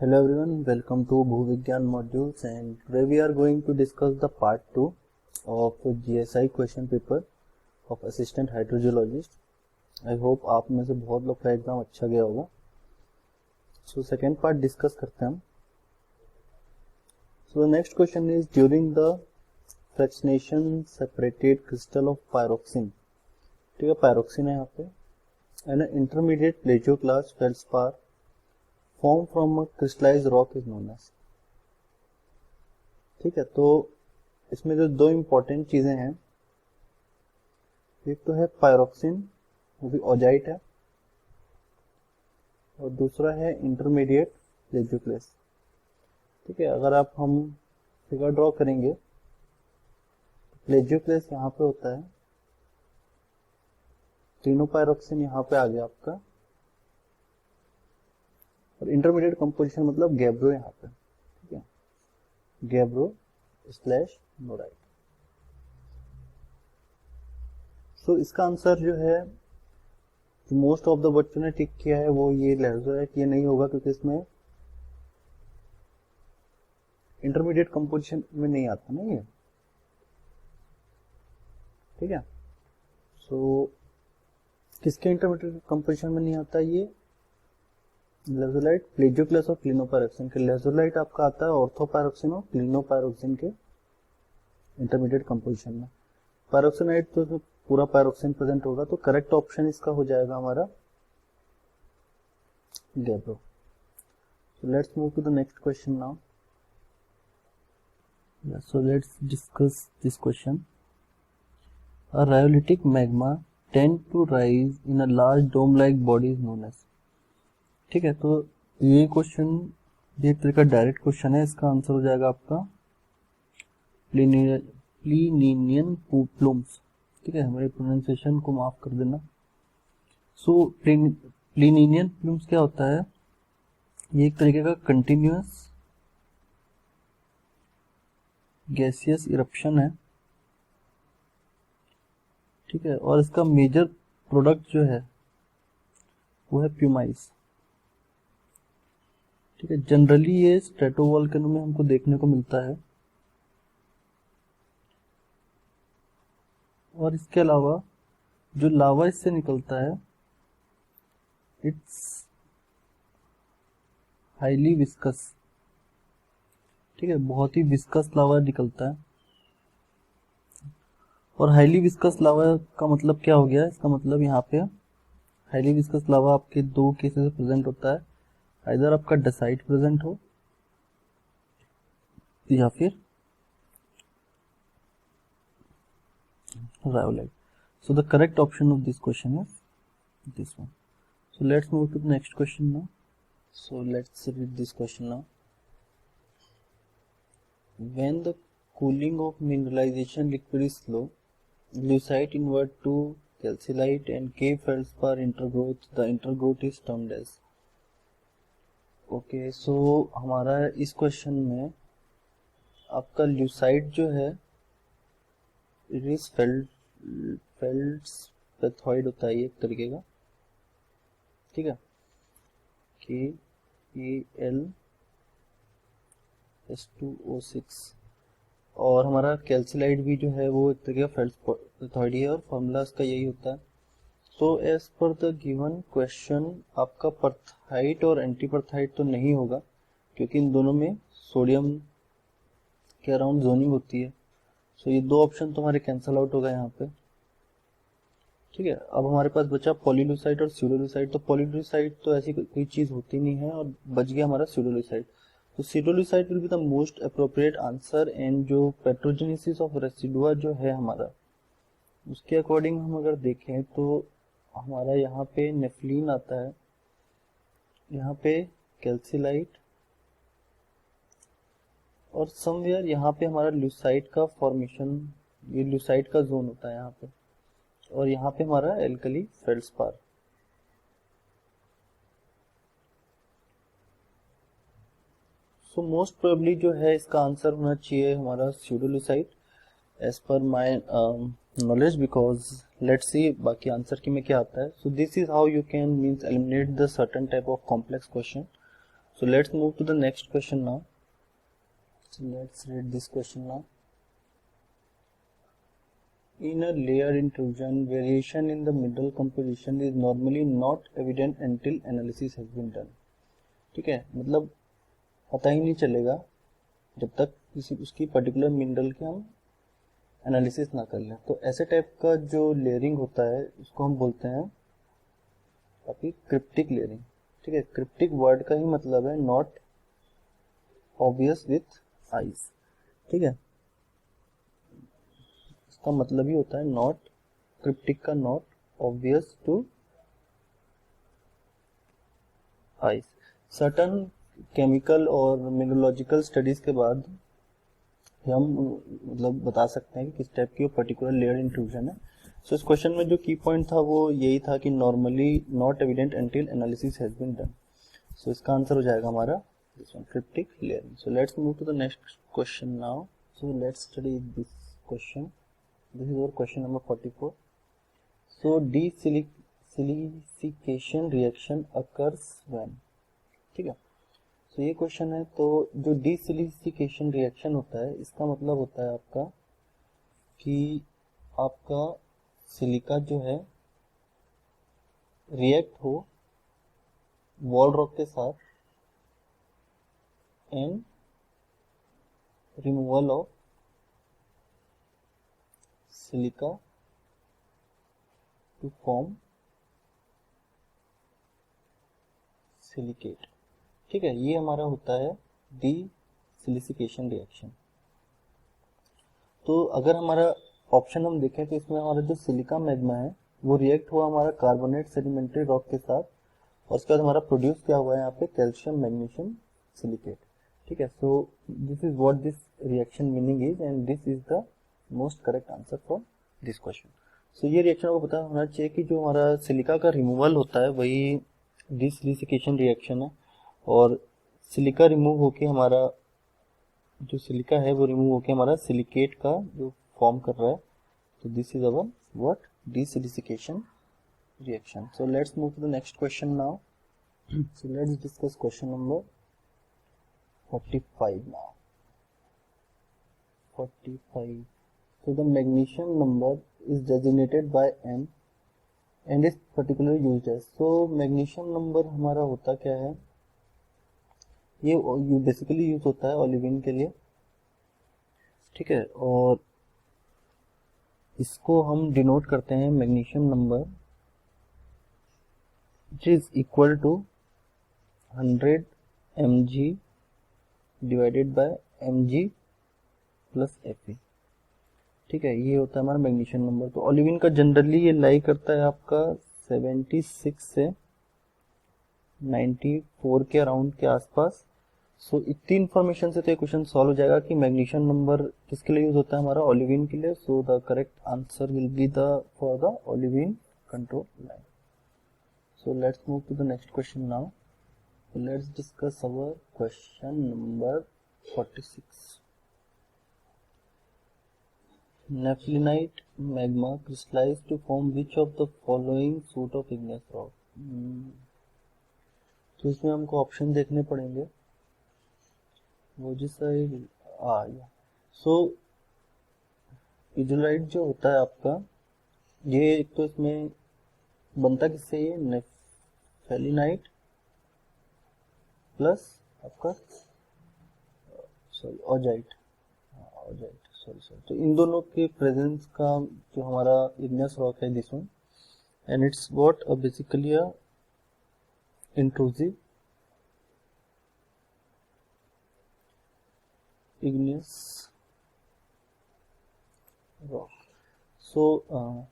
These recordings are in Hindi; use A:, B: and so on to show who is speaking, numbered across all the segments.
A: Hello everyone, welcome to Bhuvigyan modules, and today we are going to discuss the part 2 of GSI question paper of assistant hydrogeologist. I hope आप में से बहुत लोग का एग्जाम अच्छा गया होगा. So second part discuss करते हैं हम. So the next question is, during the fractionation separated crystal of pyroxene. ठीक है, pyroxene है यहाँ पे, and an intermediate pleistocene class feldspar formed from a crystallized rock is known as. ठीक है, तो इसमें जो दो इंपॉर्टेंट चीजें हैं, एक तो है पायरोक्सिन, वो भी ओजाइट है, और दूसरा है इंटरमीडिएट प्लेजियोक्लेस. ठीक है, अगर आप हम फिगर ड्रॉ करेंगे तो प्लेजियोक्लेस यहाँ पे होता है, ट्रिनोपायरोक्सिन यहाँ पे आ गया आपका, और इंटरमीडिएट कंपोजिशन मतलब गैब्रो यहाँ पे. ठीक है, गैब्रो स्लैश नोराइट. सो इसका आंसर जो है, जो मोस्ट ऑफ द बच्चों ने टिक किया है वो ये लैजोराइट, ये नहीं होगा क्योंकि इसमें इंटरमीडिएट कंपोजिशन में नहीं आता ना ये. ठीक है, सो किसके इंटरमीडिएट कंपोजिशन में नहीं आता ये? लेजोलाइट, प्लेजियोक्लेस और क्लिनोपायरोक्सिन के. लेजोलाइट आपका आता है ऑर्थोपायरोक्सिन और क्लिनोपायरोक्सिन के इंटरमीडिएट कंपोजिशन में. पायरोक्सिनाइट तो पूरा पायरोक्सिन प्रेजेंट होगा, तो करेक्ट ऑप्शन इसका हो जाएगा हमारा gabbro. So let's move to the next question now. So let's discuss this question. A rhyolitic magma tend to rise in a large dome-like body is known as. ठीक है, तो ये क्वेश्चन ये एक तरह का डायरेक्ट क्वेश्चन है. इसका आंसर हो जाएगा आपका प्लीनियन प्लूम्स. ठीक है, हमारे प्रोनाउंसिएशन को माफ कर देना. सो प्लीनियन प्लूम्स क्या होता है? ये एक तरीके का कंटिन्यूअस गैसियस इरप्शन है. ठीक है, और इसका मेजर प्रोडक्ट जो है वो है प्यूमाइस. ठीक है, जनरली ये स्ट्रेटोवोल्केनो में हमको देखने को मिलता है, और इसके अलावा जो लावा इससे निकलता है इट्स हाईली विस्कस. ठीक है, बहुत ही विस्कस लावा निकलता है. और हाईली विस्कस लावा का मतलब क्या हो गया? इसका मतलब यहाँ पे हाईली विस्कस लावा आपके दो केसेस में प्रेजेंट होता है. इधर आपका डसाइट प्रेजेंट हो या फिर rhyolite. So the correct option of this question is this one. So let's move to the next question now. So let's read this question now. When the cooling of mineralization liquid is slow, lucite invert to calcilite and K feldspar intergrowth, the intergrowth is termed as. Okay, so हमारा इस क्वेश्चन में आपका ल्यूसाइट जो है इट इज फेल्ड्स्पैथॉइड होता है, ये एक तरीके का. ठीक है, KAlS2O6. और हमारा कैल्सिलाइट भी जो है वो एक तरीके का फेल्ड्स्पैथॉइड है, और फॉर्मूला इसका यही होता है. So as per the given question आपका परथाइट और एंटीपरथाइट तो नहीं होगा, क्योंकि इन दोनों में सोडियम के अराउंड जोनिंग होती है. सो ये दो ऑप्शन तुम्हारे कैंसल आउट होगा यहाँ पे. ठीक है, अब हमारे पास बचा पॉलीलुसाइट और स्यूडोलुसाइट. तो पॉलीलुसाइट तो ऐसी कोई चीज होती नहीं है, और बच गया हमारा स्यूडोलुसाइट. तो pseudoleucite will be the most appropriate answer. And जो पेट्रोजेनेसिस ऑफ रेसिडुआ जो है हमारा, उसके अकॉर्डिंग हम अगर देखें तो हमारा यहाँ पे नेफ्लीन आता है, यहाँ पे कैल्सिलाइट, और समवेयर यहाँ पे हमारा ल्यूसाइट का फॉर्मेशन, ये ल्यूसाइट का जोन होता है यहाँ पे, और यहाँ पे हमारा alkali feldspar. So most probably जो है इसका आंसर होना चाहिए हमारा pseudoleucite as per my knowledge, because let's see बाकी आंसर की में क्या आता है. So this is how you can means eliminate the certain type of complex question. So let's move to the next question now. So let's read this question now. In a layer intrusion, variation in the mineral composition is normally not evident until analysis has been done. ठीक है, मतलब पता ही नहीं चलेगा जब तक किसी उसकी पर्टिकुलर मिनरल के हम एनालिसिस ना कर लें। तो ऐसे टाइप का जो लेयरिंग होता है उसको हम बोलते हैं काफी क्रिप्टिक लेयरिंग। ठीक है, क्रिप्टिक वर्ड का ही मतलब है नॉट ऑब्वियस विथ आइज। ठीक है, इसका मतलब ही होता है नॉट, क्रिप्टिक का not obvious to eyes. Certain chemical और मिनरोलॉजिकल स्टडीज के बाद हम मतलब बता सकते हैं कि किस टाइप की वो पर्टिकुलर लेयर इंट्रूजन है। सो इस क्वेश्चन में जो की पॉइंट था वो यही था कि normally not evident until analysis has been done. So इसका आंसर हो जाएगा हमारा this one, cryptic layering. So let's move to the next question now. So let's study this question. This is our question number 44। So desilicification reaction occurs when. ठीक है, तो ये क्वेश्चन है। तो जो डीसिलिसिकेशन रिएक्शन होता है इसका मतलब होता है आपका कि आपका सिलिका जो है रिएक्ट हो वॉल रॉक के साथ and removal of silica to form silicate. ठीक है, ये हमारा होता है डीसिलिसिकेशन रिएक्शन। तो अगर हमारा ऑप्शन हम देखें तो इसमें हमारा जो सिलिका मैग्मा है वो रिएक्ट हुआ हमारा कार्बोनेट सेडिमेंट्री रॉक के साथ और उसके बाद हमारा प्रोड्यूस क्या हुआ है यहाँ पे कैल्शियम मैग्नीशियम सिलिकेट। ठीक है, so this is what this reaction meaning is and this is the most correct answer for this question. So ये रिएक्शन को पता होना चाहिए कि जो हमारा सिलिका का रिमूवल होता है वही डीसिलिसिकेशन रिएक्शन है और सिलिका रिमूव होके हमारा जो सिलिका है वो रिमूव होके हमारा सिलिकेट का जो फॉर्म कर रहा है। तो this is our what desilicification reaction. So let's move to the next question now. So let's discuss question number 45 now. 45। So the magnesium number is designated by M and is particularly used as। So magnesium number हमारा होता क्या है, ये बेसिकली यूज होता है ओलिविन के लिए। ठीक है, और इसको हम डिनोट करते हैं magnesium number which is equal to 100 mg divided by mg plus Fe। ठीक है, ये होता है हमारा मैग्नीशियम नंबर। तो ओलिविन का जनरली ये लाई करता है आपका 76 से 94 के अराउंड के आसपास। सो इतनी इंफॉर्मेशन से तो ये क्वेश्चन सॉल्व हो जाएगा कि मैग्नीशियम नंबर किसके लिए यूज होता है हमारा ओलिविन के लिए। So the correct answer will be the for the olivine control line. So let's move to the next question now. Let's discuss our question number 46। Nephelinite magma crystallized to form which of the following suite of igneous rock। तो इसमें हमको ऑप्शन देखने पड़ेंगे, वो जिस साइड आ गया। सो इडोलाइट जो होता है आपका ये एक तो इसमें बनता किससे, ये नेफेलिनाइट प्लस आपका सॉरी ऑजाइट, ऑजाइट सॉरी। तो इन दोनों के प्रेजेंस का जो हमारा इग्नियस रॉक है this one and it's what basically a intrusive igneous rock. So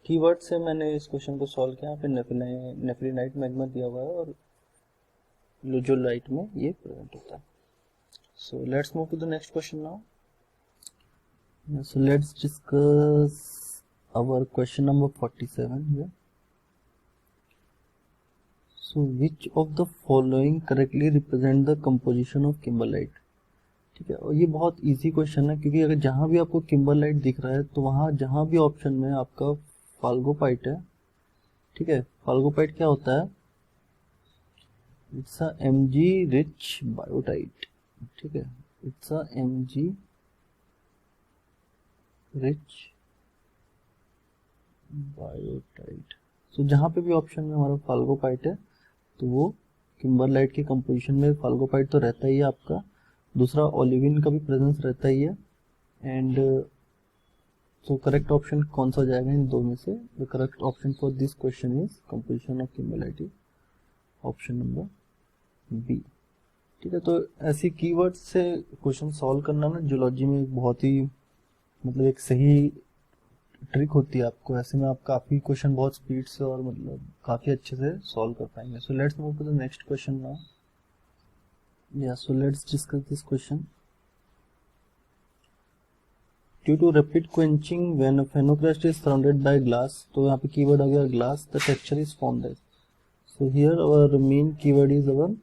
A: keyword से मैंने इस क्वेश्चन को सॉल्व किया। यहाँ पे नेफेलिनाइट मैग्मा दिया हुआ है और लुजोलाइट में ये प्रेजेंट होता है। So let's move to the next question now. So let's discuss our question number 47 here. So which of the following correctly represent the composition of kimberlite? ठीक है, और ये बहुत इजी क्वेश्चन है क्योंकि अगर जहां भी आपको kimberlite दिख रहा है तो वहां जहां भी ऑप्शन में आपका फाल्गोपाइट है। ठीक है, फाल्गोपाइट क्या होता है, it's a Mg rich biotite, ठीक है, it's a Mg rich biotite. So जहाँ पे भी ऑप्शन में हमारा फाल्गोपाइट है तो वो किम्बरलाइट के कंपोजिशन में फाल्गोपाइट तो रहता ही है आपका, दूसरा ओलिविन का भी प्रेजेंस रहता ही है। एंड सो करेक्ट ऑप्शन कौन सा हो जाएगा इन दो में से? The correct option for this question is composition of kimberlite, option number B, ठीक है। तो ऐसी कीवर्ड से क्वेश्चन सॉल्व करना ना जियोलॉजी में एक बहुत ही मतलब एक सही ट्रिक होती है आपको, ऐसे में आप काफी क्वेश्चन बहुत स्पीड से और मतलब काफी अच्छे से सॉल्व कर पाएंगे। So let's move to the next question now. या so let's discuss this question. Due to rapid quenching when a phenocryst is surrounded by glass, तो यहाँ पे कीवर्ड आ गया glass, the texture is formed as. So here our main keyword is our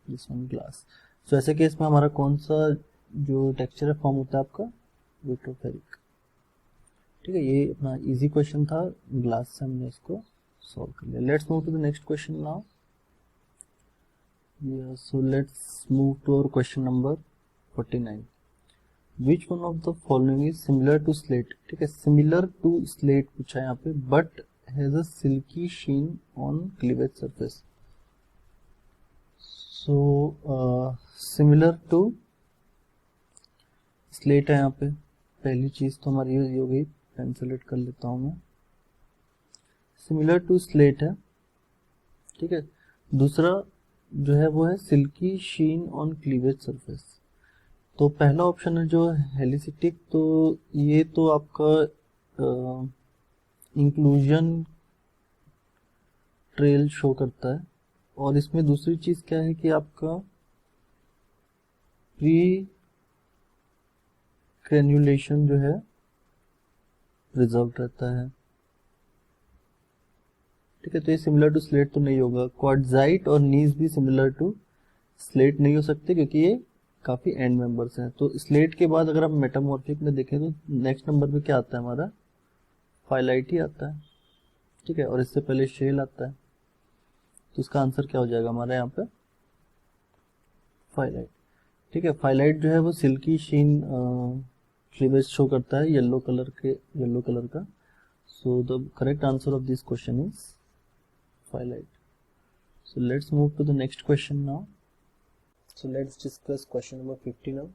A: this one glass. So ऐसे केस में हमारा कौन सा जो टेक्सचर है फॉर्म होता है आपका? विट्रोफेरिक, ठीक है। ये अपना इजी क्वेश्चन था, ग्लास से हमने इसको सॉल्व कर लिया। Let's move to the next question now. So let's move to our question number 49। Which one of the following is similar to slate, ठीक है, सिमिलर टू स्लेट पूछा है यहाँ पे, but has a silky sheen on cleavage surface. So similar to slate है यहाँ पे, पहली चीज तो हमारी ये हो गई, पेन सेलेक्ट कर लेता हूं मैं, सिमिलर टू स्लेट है, ठीक है। दूसरा जो है वो है silky sheen on cleavage surface. तो पहला ऑप्शन है जो हेलिसिटिक, तो ये तो आपका इंक्लूजन ट्रेल शो करता है, और इसमें दूसरी चीज क्या है कि आपका प्री ग्रेन्युलेशन जो है रिजर्व रहता है, ठीक है। तो ये सिमिलर टू स्लेट तो नहीं होगा। क्वार्टजाइट और नीज भी सिमिलर टू स्लेट नहीं हो सकते क्योंकि ये काफी एंड मेंबर्स हैं। तो स्लेट के बाद अगर आप मेटामॉर्फिक में देखें तो नेक्स्ट नंबर पे क्या आता है हमारा? फाइलाइट ही आता है, ठीक है, और इससे पहले शेल आता है। तो इसका आंसर क्या हो जाएगा हमारा यहाँ पे? फाइलाइट, ठीक है। फाइलाइट जो है वो सिल्की शीन क्लीवेज शो करता है येलो कलर का। सो the correct answer of this question is phyllite. So let's move to the next question now. So let's discuss question number 50 now.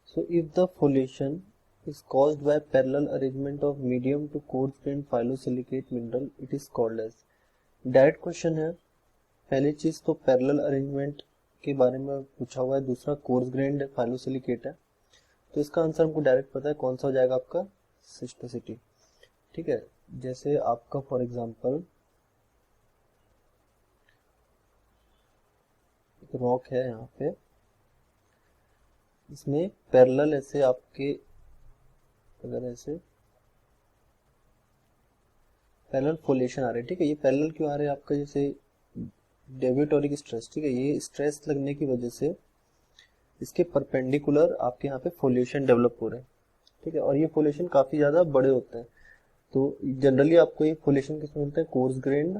A: So if the foliation is caused by parallel arrangement of medium to coarse grained phyllosilicate mineral, it is called as। Direct question है। पहली चीज तो पैरेलल अरेंजमेंट के बारे में पूछा हुआ है, दूसरा कोर्स ग्रेन्ड फाइलोसिलिकेट है। तो इसका आंसर हमको डायरेक्ट पता है, कौन सा हो जाएगा आपका? सिस्टोसिटी, ठीक है। जैसे आपका फॉर एग्जांपल एक रॉक है यहाँ पे, इसमें पैरेलल ऐसे आपके अगर ऐसे पैरेलल फोलेशन आ रहे हैं, ठीक है। ये पैरेलल क्यों आ रहे हैं आपका? जैसे डेविएटोरिक स्ट्रेस, ठीक है, ये स्ट्रेस लगने की वजह से इसके परपेंडिकुलर आपके यहाँ पे फोलेशन डेवलप हो रहे हैं, ठीक है। और ये फोलेशन काफी ज्यादा बड़े होते हैं। तो जनरली आपको ये फोलेशन किसमें मिलता है? कोर्स ग्रेन्ड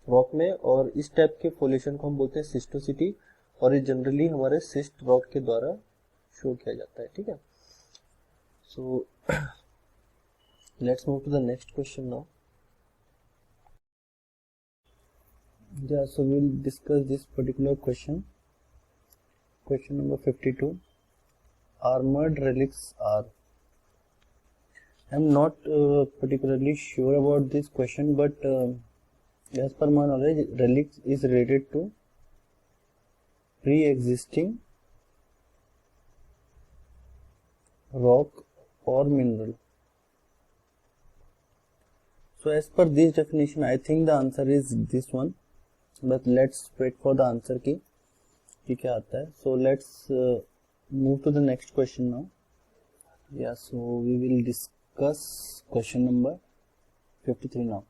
A: रॉक में, और इस टाइप के फोलेशन को हम बोलते हैं सिस्टोसिटी, और ये जनरली हमारे सिस्ट रॉक के द्वारा शो किया जाता है, ठीक है। So let's move to the next question now. Yeah, so we'll discuss this particular question. Question number 52. Armored relics are. I'm not particularly sure about this question, but as per my knowledge, relics is related to pre-existing rock or mineral. So as per this definition, I think the answer is this one. But let's wait for the answer की क्या आता है। So let's move to the next question now. Yeah, so we will discuss question number 53 now.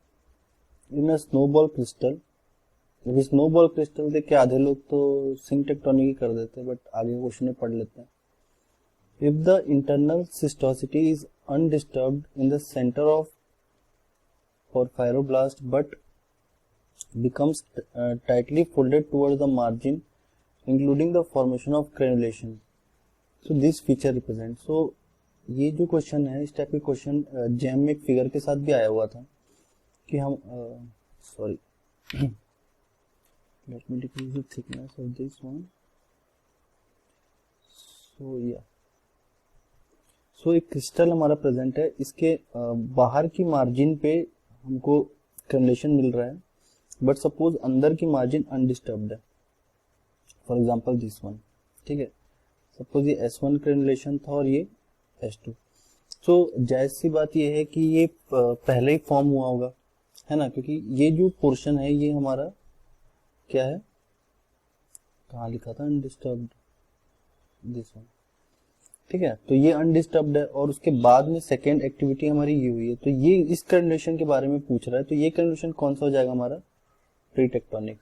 A: In a snowball crystal, अभी स्नोबॉल क्रिस्टल देख के आधे लोग तो सिंक टेक्टोनिक ही कर देते हैं, बट आगे क्वेश्चन में पढ़ लेते हैं। If the internal cystosity is undisturbed in the center of for fibroblast but becomes tightly folded towards the margin including the formation of granulation. So this feature represents. So ये जो क्वेश्चन है, इस टाइप के क्वेश्चन जैम में एक फिगर के साथ भी आया हुआ था कि हम sorry let me decrease the thickness of this one. So yeah so एक क्रिस्टल हमारा प्रेजेंट है, इसके बाहर की मार्जिन पे हमको ग्रेनुलेशन मिल रहा है, बट सपोज अंदर की मार्जिन अनडिस्टर्ब्ड है, फॉर एग्जांपल दिस वन. ठीक है, सपोज ये S1 ग्रेनुलेशन था और ये S2. सो जायज सी बात ये है कि ये पहले ही फॉर्म हुआ होगा, है ना, क्योंकि ये जो पोर्शन है ये हमारा क्या है, कहाँ लिखा था, अनडिस्टर्ब्ड, दिस वन. ठीक है, तो ये अनडिस्टर्ब्ड है और उसके बाद में सेकेंड एक्टिविटी हमारी ये हुई है. तो ये इस ग्रेनुलेशन के बारे में पूछ रहा है, तो ये ग्रेनुलेशन कौन सा हो जाएगा हमारा, प्री टेक्टोनिक.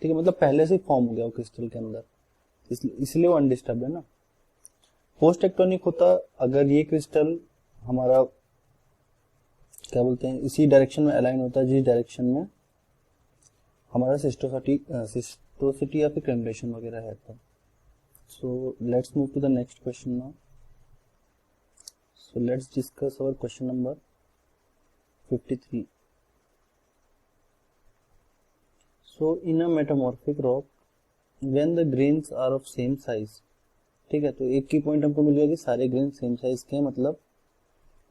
A: ठीक है, मतलब पहले से फॉर्म हो गया वो क्रिस्टल के अंदर, इसलिए वो अनडिस्टर्ब्ड है ना. पोस्ट टेक्टोनिक होता अगर ये क्रिस्टल हमारा क्या बोलते हैं इसी डायरेक्शन में अलाइन होता है जिस डायरेक्शन में हमारा सिस्टोसिटी या फिर ग्रेनुलेशन वगैरह है. तो so let's move to the next question now. So let's discuss our question number 53. So in a metamorphic rock when the grains are of same size, ठीक है, तो एक की पॉइंट हमको मिल गया कि सारे ग्रेन सेम साइज के हैं, मतलब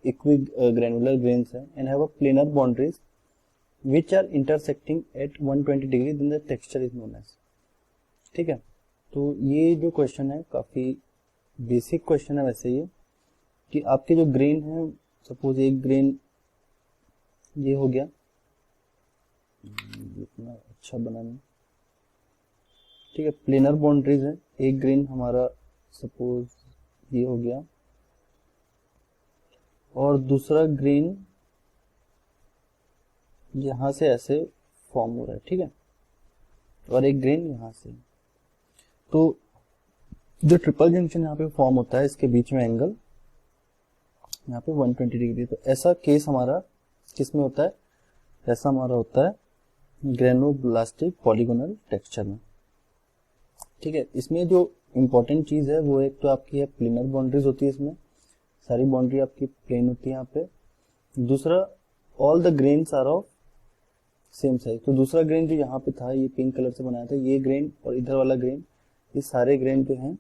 A: इक्वी ग्रेनुलर ग्रेन्स है, and have a planar boundaries which are intersecting at 120 degree, then the texture is known as. ठीक है, तो ये जो क्वेश्चन है काफी बेसिक क्वेश्चन है वैसे ये, कि आपके जो ग्रेन है, सपोज एक ग्रेन ये हो गया, इतना अच्छा बनाना, ठीक है, प्लेनर बाउंड्रीज है, एक ग्रेन हमारा सपोज ये हो गया और दूसरा ग्रेन यहां से ऐसे फॉर्म हो रहा है. ठीक है, और एक ग्रेन यहां से. तो जो ट्रिपल जंक्शन यहाँ पे फॉर्म होता है, इसके बीच में एंगल यहाँ पे 120 डिग्री. तो ऐसा केस हमारा किस में होता है, ऐसा हमारा होता है ग्रेनोब्लास्टिक पॉलीगोनल टेक्सचर में. ठीक है, इसमें जो इंपॉर्टेंट चीज है वो एक तो आपकी है प्लेनर बाउंड्रीज होती है, इसमें सारी बाउंड्री आपकी प्लेन होती है यहाँ पे. दूसरा all the grains are of same size. तो दूसरा ग्रेन जो यहाँ पे था, ये पिंक कलर से बनाया था, ये ग्रेन और इधर वाला ग्रेन, ये सारे ग्रेन जो हैं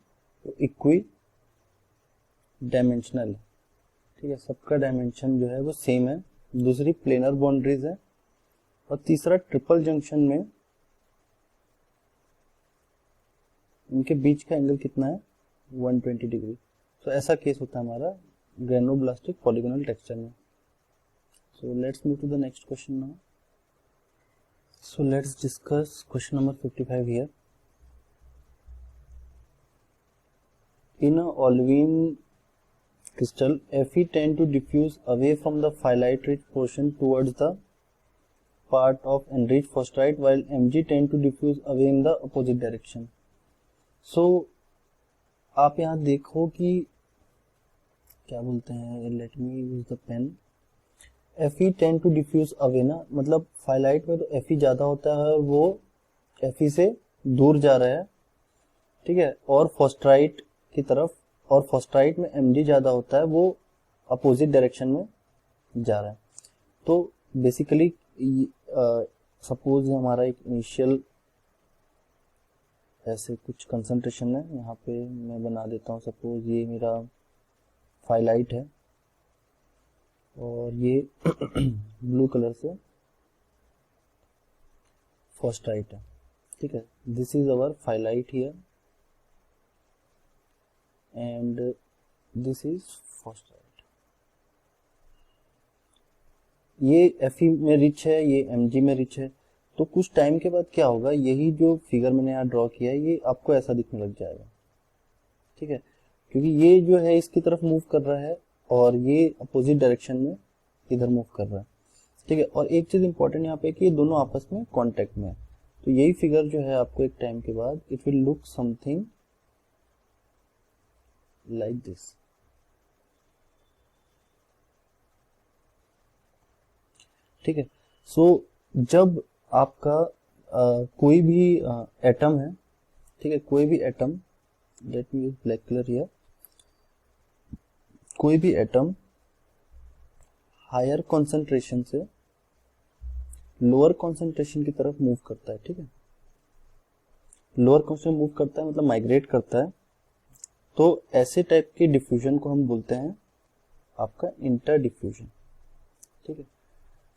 A: तो इक्वी डायमेंशनल है. ठीक है, सबका डायमेंशन जो है वो सेम है. दूसरी प्लेनर बाउंड्रीज है और तीसरा ट्रिपल जंक्शन में इनके बीच का एंगल कितना है, 120 डिग्री. तो ऐसा केस होता है हमारा ग्रेनोब्लास्टिक पॉलीगोनल टेक्सचर में. So let's move to the next question now. So let's discuss question number 55 here. In a olivine crystal, Fe tend to diffuse away from the phyllite rich portion towards the part of enriched forsterite, while Mg tend to diffuse away in the opposite direction. So आप यहाँ देखो कि क्या बोलते हैं, let me use the pen. Fe tend to diffuse away ना, मतलब फाइलाइट में तो Fe ज्यादा होता है और वो Fe से दूर जा रहा है. ठीक है, और फॉस्टराइट की तरफ, और फॉस्टराइट में Mg ज्यादा होता है, वो अपोजिट डायरेक्शन में जा रहा है. तो बेसिकली सपोज हमारा एक इनिशियल ऐसे कुछ कंसंट्रेशन है, यहाँ पे मैं बना देता हूँ, सपोज ये मेरा फाइलाइट है और ये ब्लू कलर से फॉस्टराइट है. ठीक है, this is our fayalite here and this is forsterite. ये Fe में रिच है, ये Mg में रिच है. तो कुछ टाइम के बाद क्या होगा, यही जो फिगर मैंने यहाँ ड्रॉ किया है ये आपको ऐसा दिखने लग जाएगा. ठीक है, क्योंकि ये जो है इसकी तरफ मूव कर रहा है और ये अपोजिट डायरेक्शन में इधर मूव कर रहा है. ठीक है, और एक चीज इंपॉर्टेंट यहाँ पे कि ये दोनों आपस में कांटेक्ट में है. तो यही फिगर जो है आपको एक टाइम के बाद it will look something like this. ठीक है। सो जब आपका कोई भी एटम है, ठीक है, कोई भी atom, let me use black colour here, कोई भी एटम हायर कॉन्सेंट्रेशन से लोअर कॉन्सेंट्रेशन की तरफ मूव करता है, ठीक है, लोअर कॉन्सेंट्रेशन मूव करता है मतलब माइग्रेट करता है, तो ऐसे टाइप के डिफ्यूजन को हम बोलते हैं आपका इंटर डिफ्यूजन, ठीक है।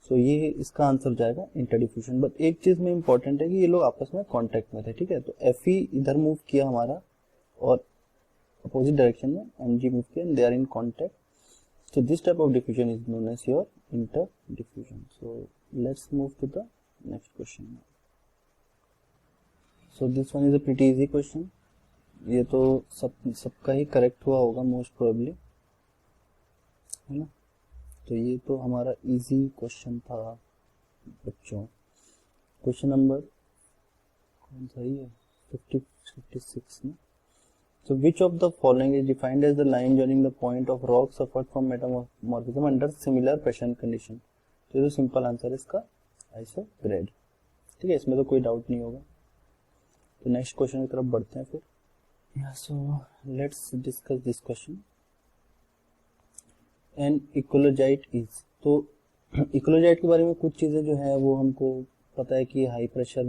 A: सो ये इसका आंसर हो जाएगा इंटर डिफ्यूजन। बट एक चीज में इंपॉर्टेंट है कि ये लोग आपस में कांटेक्ट में थे, ठीक है, तो Fe इधर मूव किया हमारा और अपोजिट डायरेक्शन में Mg मूव किया and they are in contact, so this type of diffusion is known as your interdiffusion. So let's move to the next question now. So this one is a pretty easy question. ये तो सबका ही करेक्ट हुआ होगा मोस्ट प्रोबेबली, है ना। तो ये तो हमारा इजी क्वेश्चन था बच्चों। क्वेश्चन नंबर कौन सा ही है, 56 में। So which of the following is defined as the line joining the point of rock suffered from metamorphism under similar pressure condition? तो ये तो सिंपल आंसर है इसका आइसोग्रेड, ठीक है, इसमें तो कोई डाउट नहीं होगा। तो नेक्स्ट क्वेश्चन की तरफ बढ़ते हैं फिर। So let's discuss this question. An eclogite is, तो इकोलोजाइट के बारे में कुछ चीजें जो है वो हमको पता है कि हाई प्रेशर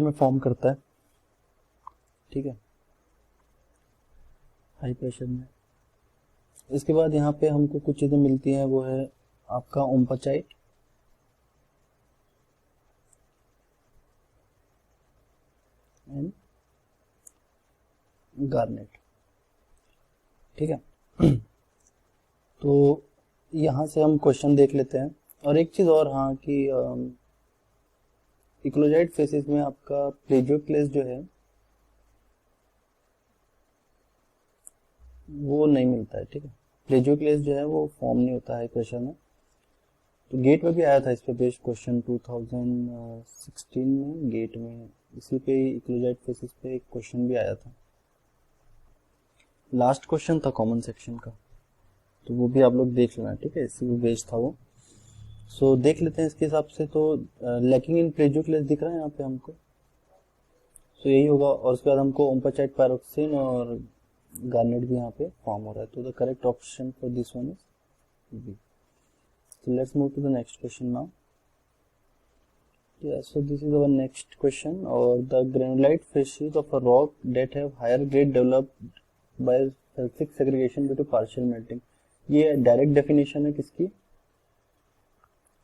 A: में फॉर्म करता है, ठीक है, हाई प्रेशर में। इसके बाद यहाँ पे हमको कुछ चीजें मिलती हैं, वो है आपका ओम्पाचाइट, एंड गार्नेट, ठीक है। तो यहाँ से हम क्वेश्चन देख लेते हैं। और एक चीज और, हाँ, कि इकोलोजाइट फेसिस में आपका प्लेजियोक्लेस जो है वो नहीं मिलता है, ठीक है, प्लेजियोक्लेस जो है वो फॉर्म नहीं होता है प्रेशर में। तो गेट में भी आया था इस पे बेस्ड क्वेश्चन 2016 में, गेट में इसी पे इकोलोजाइट फेसिस पे एक क्वेश्चन भी आया था, लास्ट क्वेश्चन था कॉमन सेक्शन का, तो वो भी आप लोग देख लेना, ठीक है, इसी पे बेस्ड था वो। सो देख लेते हैं इसके हिसाब से। तो लैकिंग इन प्लेजियोक्लेस दिख रहा है यहाँ पे हमको, सो यही होगा। और उसके बाद हमको ओम्पाचाइट पैरोक्सिन और गार्नेट भी यहाँ पे फॉर्म हो रहा है। तो the correct option for this one is B. So let's move to the next question now. Yeah, so this is our next question. Or the granulite facies of a rock that have higher grade developed by sulfic segregation due to partial melting. ये डायरेक्ट डेफिनेशन है किसकी,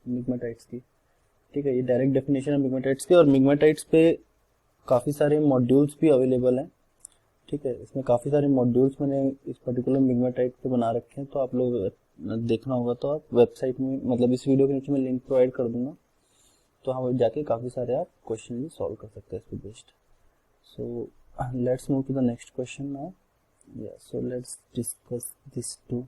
A: मिग्मेटाइट्स की, ठीक है, ये डायरेक्ट डेफिनेशन है मिग्मेटाइट्स की। और मिग्मेटाइट्स पे काफी सारे मॉड्यूल्स भी अवेलेबल हैं, ठीक है, इसमें काफी सारे मॉड्यूल्स मैंने इस पर्टिकुलर मिग्मेटाइट पे बना रखे हैं। तो आप लोग देखना होगा तो आप वेबसाइट में, मतलब इस वीडियो के नीचे मैं लिंक प्रोवाइड कर दूंगा, तो हम जाके काफी सारे आप क्वेश्चन भी सॉल्व कर सकते हैं इस पे based. So let's move to the next question now. या so let's discuss this too.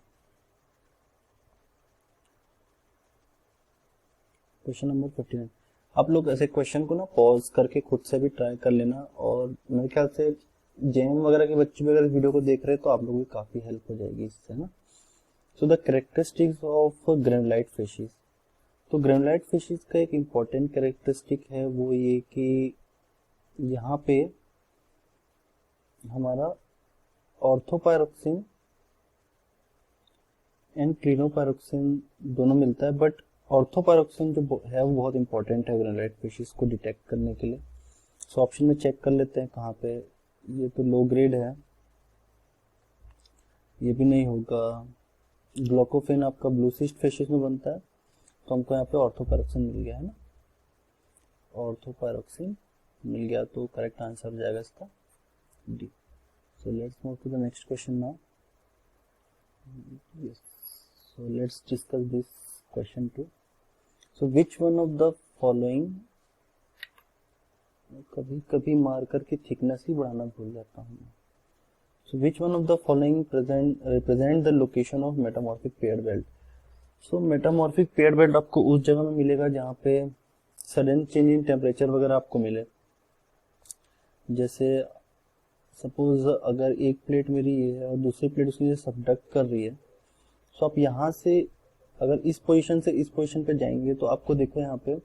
A: Question number 59। आप लोग ऐसे क्वेश्चन को ना पॉज करके खुद से भी ट्राई कर लेना, और मेरे ख्याल से जेएम वगैरह के बच्चे भी अगर इस वीडियो को देख रहे हैं तो आप लोगों की काफी हेल्प हो जाएगी इससे ना। So the characteristics of granulite facies. तो ग्रेनुलाइट फिशेस का एक इम्पॉर्टेंट कैरेक्टरिस्टिक है वो ये कि यहाँ पे हमारा ऑर्थोपायरोक्सिन एंड क्लिनोपायरोक्सिन दोनों मिलता है, बट ऑर्थोपायरोक्सिन जो है वो बहुत इंपॉर्टेंट है ग्रेनुलाइट फिशेस को डिटेक्ट करने के लिए। सो ऑप्शन में चेक कर लेते हैं कहाँ पे। ये तो लो ग्रेड है, ये भी नहीं होगा। ग्लूकोफेन आपका ब्लू सिस्ट फिशेस में बनता है, तो हमको यहाँ पे ऑर्थोपायरोक्सिन मिल गया है ना, ऑर्थोपायरोक्सिन मिल गया, तो करेक्ट आंसर हो जाएगा इसका D. So let's move to the next question now. Yes, so let's discuss this question too. So which one of the following, कभी कभी मार्कर की थिकनेस ही बढ़ाना भूल जाता हूँ। So which one of the following represent the location of metamorphic paired belt? So metamorphic paired belt आपको उस जगह में मिलेगा जहाँ पे सडन चेंज इन टेम्परेचर वगैरह आपको मिले। जैसे सपोज अगर एक प्लेट मेरी ये है और दूसरी प्लेट उसकी सबडक्ट कर रही है, तो आप यहाँ से अगर इस पोजीशन से इस पोजीशन पे जाएंगे तो आपको देखो यहाँ पे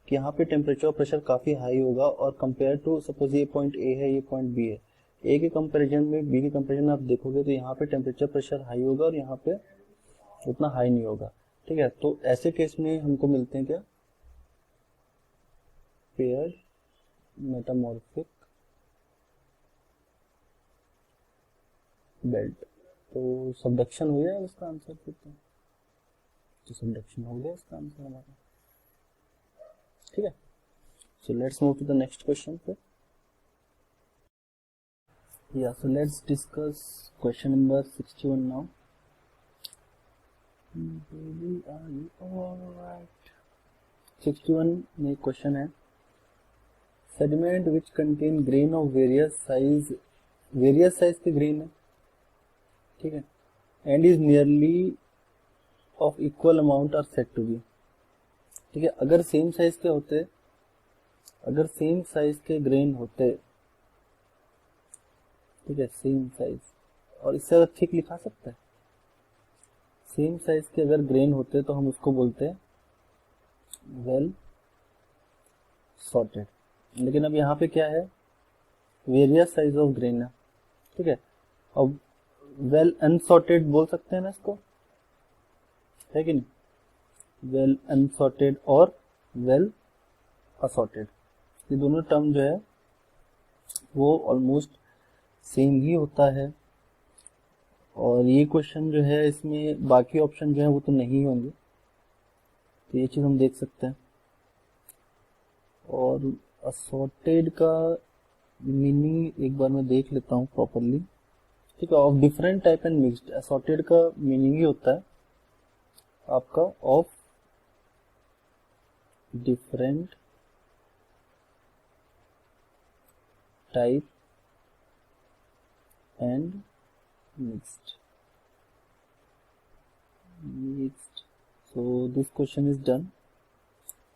A: कि यहाँ पे टेम्परेचर और प्रेशर काफी हाई होगा, और कंपेयर टू सपोज ये पॉइंट ए है, ये पॉइंट बी है, ए के कंपेरिजन में बी के कंपेरिजन में आप देखोगे तो यहाँ पे टेम्परेचर प्रेशर हाई होगा और यहाँ पे उतना हाई नहीं होगा। ठीक है, तो ऐसे केस में हमको मिलते हैं क्या, पेयर मेटामॉर्फिक बेल्ट। तो सबडक्शन हो गया इसका आंसर फिर तो सबडक्शन हो गया इसका आंसर हमारा। ठीक है, so let's move to the next question फिर। Yeah, so let's discuss question number 61 now. Baby, are you alright? 61 में क्वेश्चन है, sediment which contain grain of various size के grain है, ठीक है, and is nearly of equal amount are said to be। ठीक है, अगर सेम साइज के होते, अगर सेम साइज के ग्रेन होते, ठीक है, सेम साइज, और इससे ज्यादा थिक लिखा सकता है, सेम साइज के अगर ग्रेन होते तो हम उसको बोलते हैं वेल सॉर्टेड। लेकिन अब यहाँ पे क्या है, वेरियस साइज ऑफ ग्रेन है। ठीक है, अब वेल अनसॉर्टेड बोल सकते हैं ना इसको, है कि नहीं, वेल अनसॉर्टेड और वेल असॉर्टेड, ये दोनों टर्म जो है वो ऑलमोस्ट सेम ही होता है। और ये क्वेश्चन जो है इसमें बाकी ऑप्शन जो है वो तो नहीं होंगे, तो ये चीज हम देख सकते हैं। और असॉर्टेड का मीनिंग एक बार मैं देख लेता हूँ प्रॉपरली। ठीक है, of different type and mixed, assorted का मीनिंग ही होता है आपका of different type and mixed। So this question is done.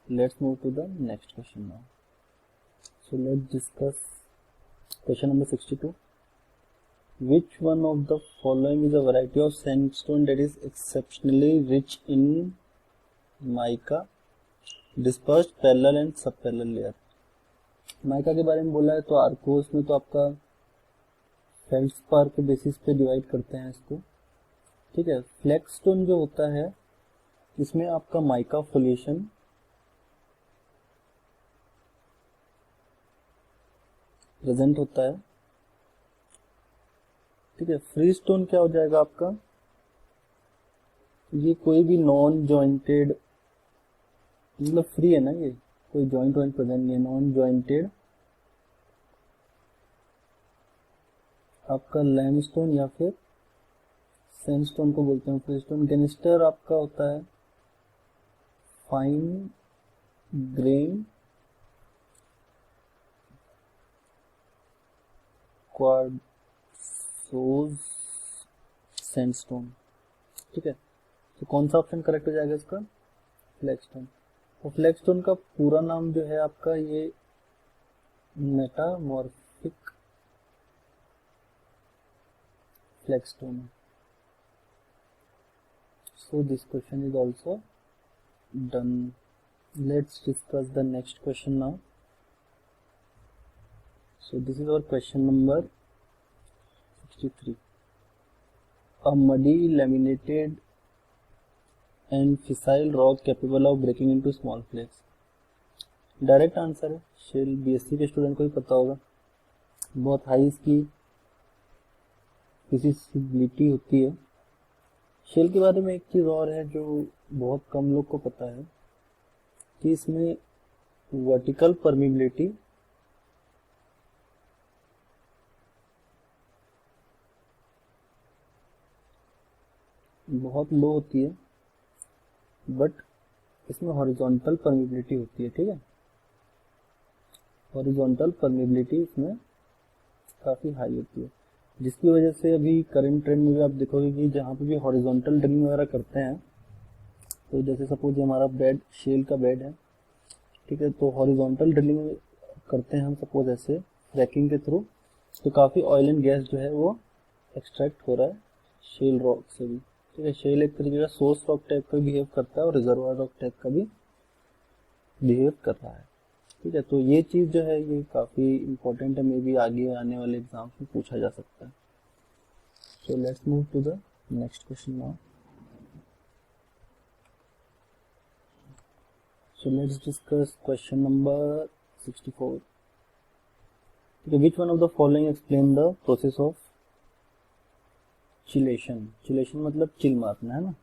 A: Let's move to the next question now. So let's discuss question number 62. Which one of the following is a variety of sandstone that is exceptionally rich in mica dispersed parallel and subparallel layer? Mica के बारे में बोला है तो आर्कोस में तो आपका फेल्डस्पार के बेसिस पे डिवाइड करते हैं इसको। ठीक है, फ्लैगस्टोन जो होता है इसमें आपका माइका फोलिएशन प्रेजेंट होता है। ठीक है, फ्रीस्टोन क्या हो जाएगा आपका, ये कोई भी नॉन जॉइंटेड, मतलब फ्री है ना, ये कोई जॉइंट वॉइंट प्रेजेंट नहीं है, नॉन जॉइंटेड आपका लैमस्टोन या फिर सैंडस्टोन को बोलते हैं फ्रीस्टोन। गेनिस्टर आपका होता है फाइन ग्रेन क्वार्ट्जोज सैंडस्टोन। ठीक है, तो कौन सा ऑप्शन करेक्ट हो जाएगा इसका, फ्लैगस्टोन। और फ्लैगस्टोन का पूरा नाम जो है आपका ये metamorphic flagstone. So this question is also done. Let's discuss the next question now. So this is our question number 63. A muddy laminated and fissile rock capable of breaking into small flakes. Direct answer है, शेल बीएससी के स्टूडेंट को ही पता होगा, बहुत हाई इसकी फिजिबिलिटी होती है। शेल के बारे में एक चीज और है जो बहुत कम लोग को पता है कि इसमें वर्टिकल परमिबिलिटी बहुत लो होती है, बट इसमें हॉरिजॉन्टल परमिबिलिटी होती है। ठीक है, हॉरिजॉन्टल परमिबिलिटी इसमें काफी हाई होती है, जिसकी वजह से अभी करंट ट्रेंड में भी आप देखोगे कि जहाँ पे भी हॉरिजॉन्टल ड्रिलिंग वगैरह करते हैं, तो जैसे सपोज हमारा बेड शेल का बेड है, ठीक है, तो हॉरिजॉन्टल ड्रिलिंग करते हैं हम सपोज ऐसे फ्रैकिंग के थ्रू, तो काफी ऑयल एंड गैस जो है वो एक्सट्रैक्ट हो रहा है शेल रॉक से भी। ठीक है, शेल एक तरीके का सोर्स रॉक टाइप का बिहेव करता है और रिजर्वायर रॉक टाइप का भी बिहेव कर रहा है। ठीक है, तो ये चीज जो है ये काफी इंपॉर्टेंट है, मे बी आगे आने वाले एग्जाम्स में पूछा जा सकता है। So let's move to the next question now. So let's discuss question number 64. Okay, which one of the following explain the process of chillation? Chillation मतलब चिल मारना है ना,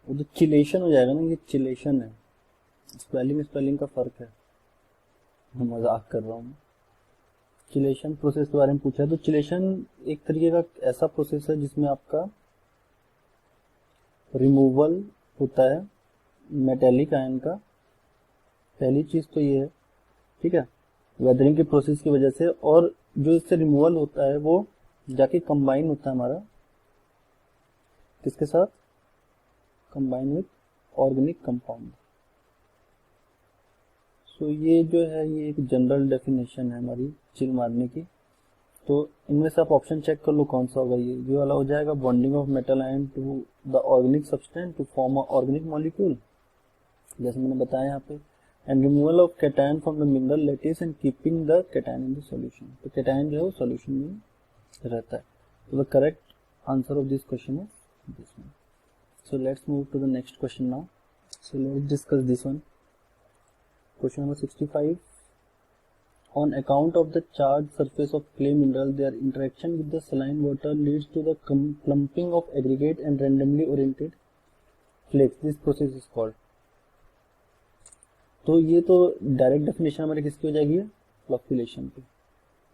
A: वो तो चिलेशन हो जाएगा ना, ये चिलेशन है, स्पेलिंग का फर्क है, मैं मजाक कर रहा हूँ। चिलेशन प्रोसेस के बारे में पूछा है, तो चिलेशन एक तरीके का ऐसा प्रोसेस है जिसमें आपका रिमूवल होता है मेटेलिक आयन का। पहली चीज तो ये है, ठीक है, वेदरिंग के प्रोसेस की वजह से, और जो इससे रिमूवल होता है वो जाके कंबाइन होता है हमारा किसके साथ, कंबाइन विथ ऑर्गेनिक कंपाउंड। सो ये जो है ये एक जनरल डेफिनेशन है हमारी चिल मारने की। तो इनमें से आप ऑप्शन चेक कर लो कौन सा होगा, ये वाला हो जाएगा, bonding of metal ion to the organic substance to form a organic molecule, जैसे मैंने बताया यहाँ पे, and removal of cation from the mineral lattice and keeping the cation in the solution. तो कैटायन जो है वो सॉल्यूशन में रहता है। तो the correct answer of this question is this one. So let's move to the next question now. So let's discuss this one. Question number 65। On account of the charged surface of clay mineral, their interaction with the saline water leads to the clumping of aggregate and randomly oriented flakes. This process is called। तो ये तो डायरेक्ट डेफिनेशन हमारी किसकी हो जाएगी, फ्लक्चुएशन की।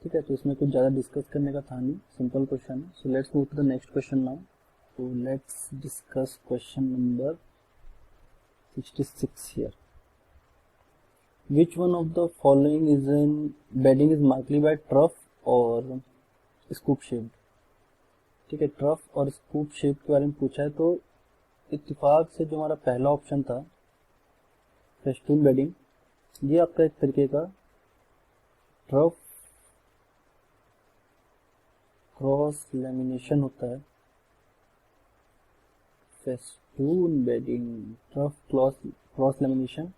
A: ठीक है, तो इसमें कुछ ज़्यादा डिस्कस करने का था नहीं, सिंपल क्वेश्चन है। So let's move to the next question now. तो let's discuss question number 66 here. Which one of the following is in bedding is markedly by trough और scoop shaped? ठीक है, ट्रफ और स्कूप शेप के बारे में पूछा है, तो इत्तेफाक से जो हमारा पहला ऑप्शन था फेस्टून बेडिंग, ये आपका एक तरीके का ट्रफ क्रॉस लेमिनेशन होता है। Festoon bedding, trough cross lamination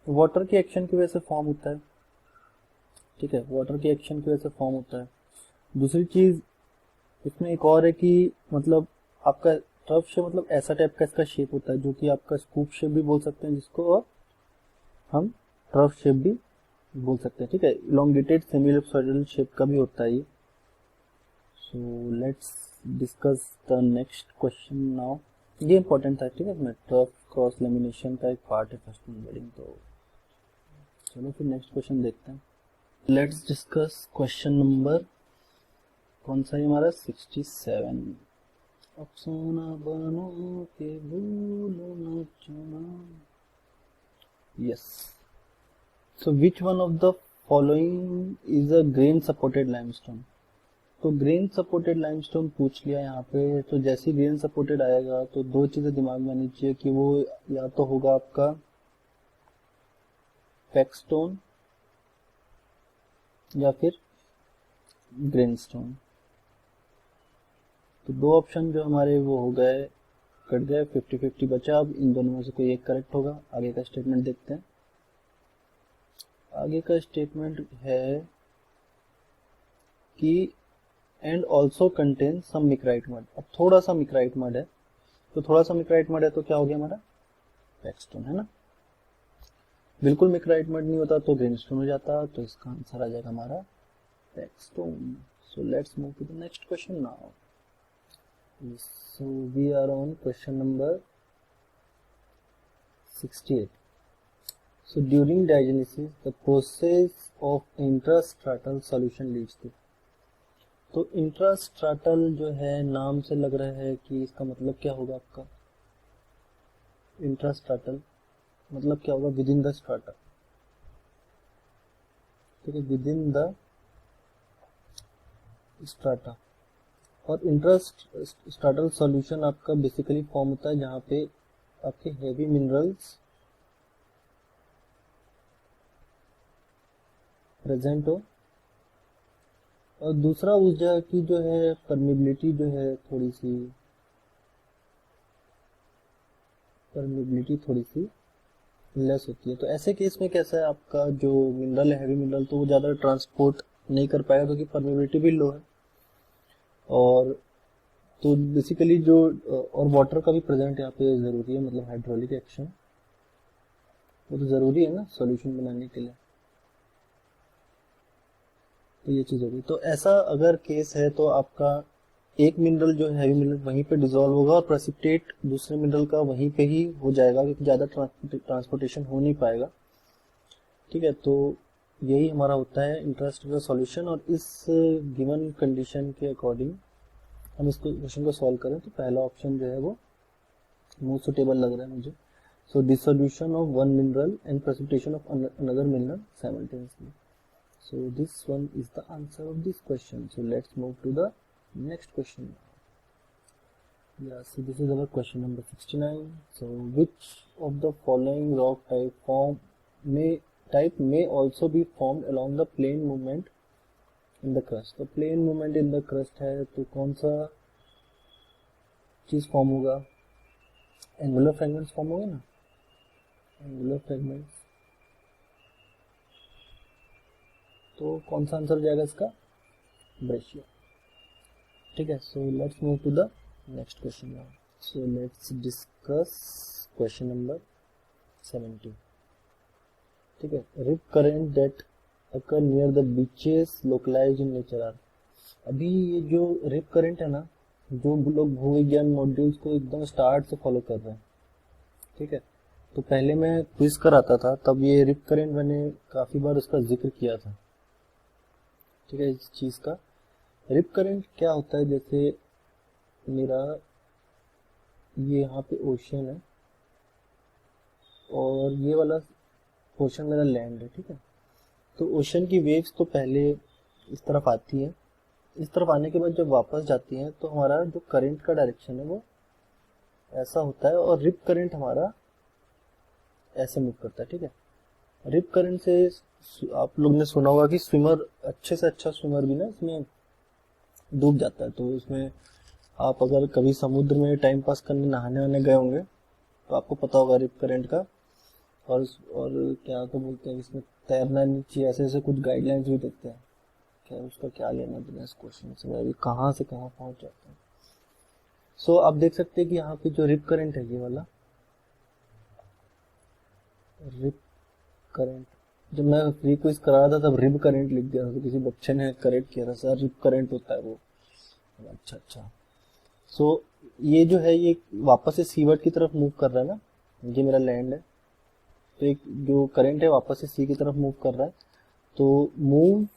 A: water के एक्शन की वजह से फॉर्म होता है। ठीक है, वाटर के एक्शन की वजह से फॉर्म होता है। दूसरी चीज इसमें एक और है कि मतलब आपका ट्रफ शेप मतलब ऐसा टाइप का इसका शेप होता है जो कि आपका स्कूप शेप भी बोल सकते हैं जिसको, और हम ट्रफ शेप भी बोल सकते हैं। ठीक है, इलोंगेटेड सेमी एलिप्सॉइडल शेप का भी होता है ये। So let's discuss the next question now. ये इंपॉर्टेंट था, ठीक है, इसमें ट्रफ क्रॉस लेमिनेशन का एक पार्ट है फेस्टून बेडिंग। तो चलो फिर नेक्स्ट क्वेश्चन देखते हैं। लेट्स डिस्कस क्वेश्चन नंबर कौन सा है हमारा, 67। अफसाना बनो के भूलो न जाना। Yes, so which one of the following is a grain supported limestone. तो ग्रेन सपोर्टेड लाइमस्टोन पूछ लिया यहाँ पे, तो जैसे ग्रेन सपोर्टेड आएगा तो दो चीजें दिमाग में आनी चाहिए कि वो या तो होगा आपका पैकस्टोन या फिर ग्रेनस्टोन। तो दो ऑप्शन जो हमारे वो हो गए, कट गए, 50-50 बचा। अब इन दोनों में से कोई एक करेक्ट होगा। आगे का स्टेटमेंट देखते हैं। आगे का स्टेटमेंट है कि and also contain some micrite mud. अब थोड़ा सा मिक्राइट मड है, तो थोड़ा सा मिक्राइट मड है तो क्या हो गया हमारा, पैकस्टोन है ना। बिल्कुल मिक्राइट मड नहीं होता तो ग्रेनस्टोन हो जाता, तो इसका आंसर आ जाएगा हमारा packstone. So let's move to the next question now. So we are on question number 68. So during diagenesis the process of intrastratal solution leads to। तो इंट्रास्ट्राटल जो है नाम से लग रहा है कि इसका मतलब क्या होगा आपका, इंट्रास्ट्राटल मतलब क्या होगा, विद इन द स्ट्राटा। ठीक है, विद इन द स्ट्राटा। और इंट्रास्ट्राटल सॉल्यूशन आपका बेसिकली फॉर्म होता है जहाँ पे आपके हेवी मिनरल्स प्रेजेंट हो, और दूसरा उस जगह की जो है परमिबिलिटी जो है थोड़ी सी परमिबिलिटी थोड़ी सी लेस होती है। तो ऐसे केस में कैसा है, आपका जो मिनरल है हैवी मिनरल, तो वो ज़्यादा ट्रांसपोर्ट नहीं कर पाएगा क्योंकि परमिबिलिटी भी लो है। और तो बेसिकली जो और वाटर का भी प्रेजेंट यहाँ पे ज़रूरी है, मतलब हाइड्रोलिक एक्शन वो तो ज़रूरी है ना सॉल्यूशन बनाने के लिए, तो ये चीज़ होगी। तो ऐसा अगर केस है तो आपका एक मिनरल जो है हैवी मिनरल वहीं पे डिसॉल्व होगा और प्रेसिपिटेट दूसरे मिनरल का वहीं पे ही हो जाएगा क्योंकि ज़्यादा ट्रांसपोर्टेशन हो नहीं पाएगा। ठीक है, तो यही हमारा होता है इंटरेस्ट का सॉल्यूशन। और इस गिवन कंडीशन के अकॉर्डिंग हम इसको क्वेश्चन को सॉल्व करें तो पहला ऑप्शन जो है वो मोस्ट सुटेबल लग रहा है मुझे। So dissolution of one mineral and precipitation of another mineral simultaneously. So this one is the answer of this question. So let's move to the next question. Yeah, so this is our question number 69. So which of the following rock type may also be formed along the plane movement in the crust? तो plane movement in the crust है तो कौन सा चीज फॉर्म होगा? एंगुलर फ्रेगमेंट्स फॉर्म होंगे ना, एंगुलर फ्रेगमेंट्स। तो कौन सा आंसर हो जाएगा इसका? ब्रेशिया। ठीक है, so let's move to the next question now. So let's discuss question number 70। ठीक है, rip current that occur near the beaches localize in nature are. अभी ये जो रिप करेंट है ना, जो लोग भूविज्ञान मॉड्यूल्स को एकदम स्टार्ट से फॉलो कर रहे हैं, ठीक है, तो पहले मैं क्विज कराता था तब ये रिप करेंट मैंने काफी बार उसका जिक्र किया था। ठीक है, इस चीज का रिप करंट क्या होता है, जैसे मेरा ये यहाँ पे ओशन है और ये वाला पोर्शन मेरा लैंड है। ठीक है, तो ओशन की वेव्स तो पहले इस तरफ आती है, इस तरफ आने के बाद जब वापस जाती है तो हमारा जो करंट का डायरेक्शन है वो ऐसा होता है और रिप करंट हमारा ऐसे मूव करता है। ठीक है, रिप करंट से आप लोग ने सुना होगा कि स्विमर अच्छे से अच्छा स्विमर भी ना इसमें डूब जाता है। तो इसमें आप अगर कभी समुद्र में टाइम पास करने नहाने वाने गए होंगे तो आपको पता होगा रिप करंट का। और क्या तो बोलते हैं इसमें तैरना नहीं चाहिए, ऐसे ऐसे कुछ गाइडलाइंस भी देते हैं। क्या उसका क्या लेना देना इस क्वेश्चन से, मैं अभी कहाँ से कहाँ पहुंच जाता हूँ। सो आप देख सकते हैं कि यहाँ पे जो रिप करंट है, ये वाला रिप करंट, जब मैं फ्री क्विज करा रहा था तब रिप करंट लिख दिया था, तो किसी बच्चे ने करेक्ट किया था, सर रिप करंट होता है वो। अच्छा। सो ये जो है ये वापस से सीवर्ड की तरफ मूव कर रहा है ना, ये मेरा लैंड है, तो एक जो करंट है वापस से सी की तरफ मूव कर रहा है, तो move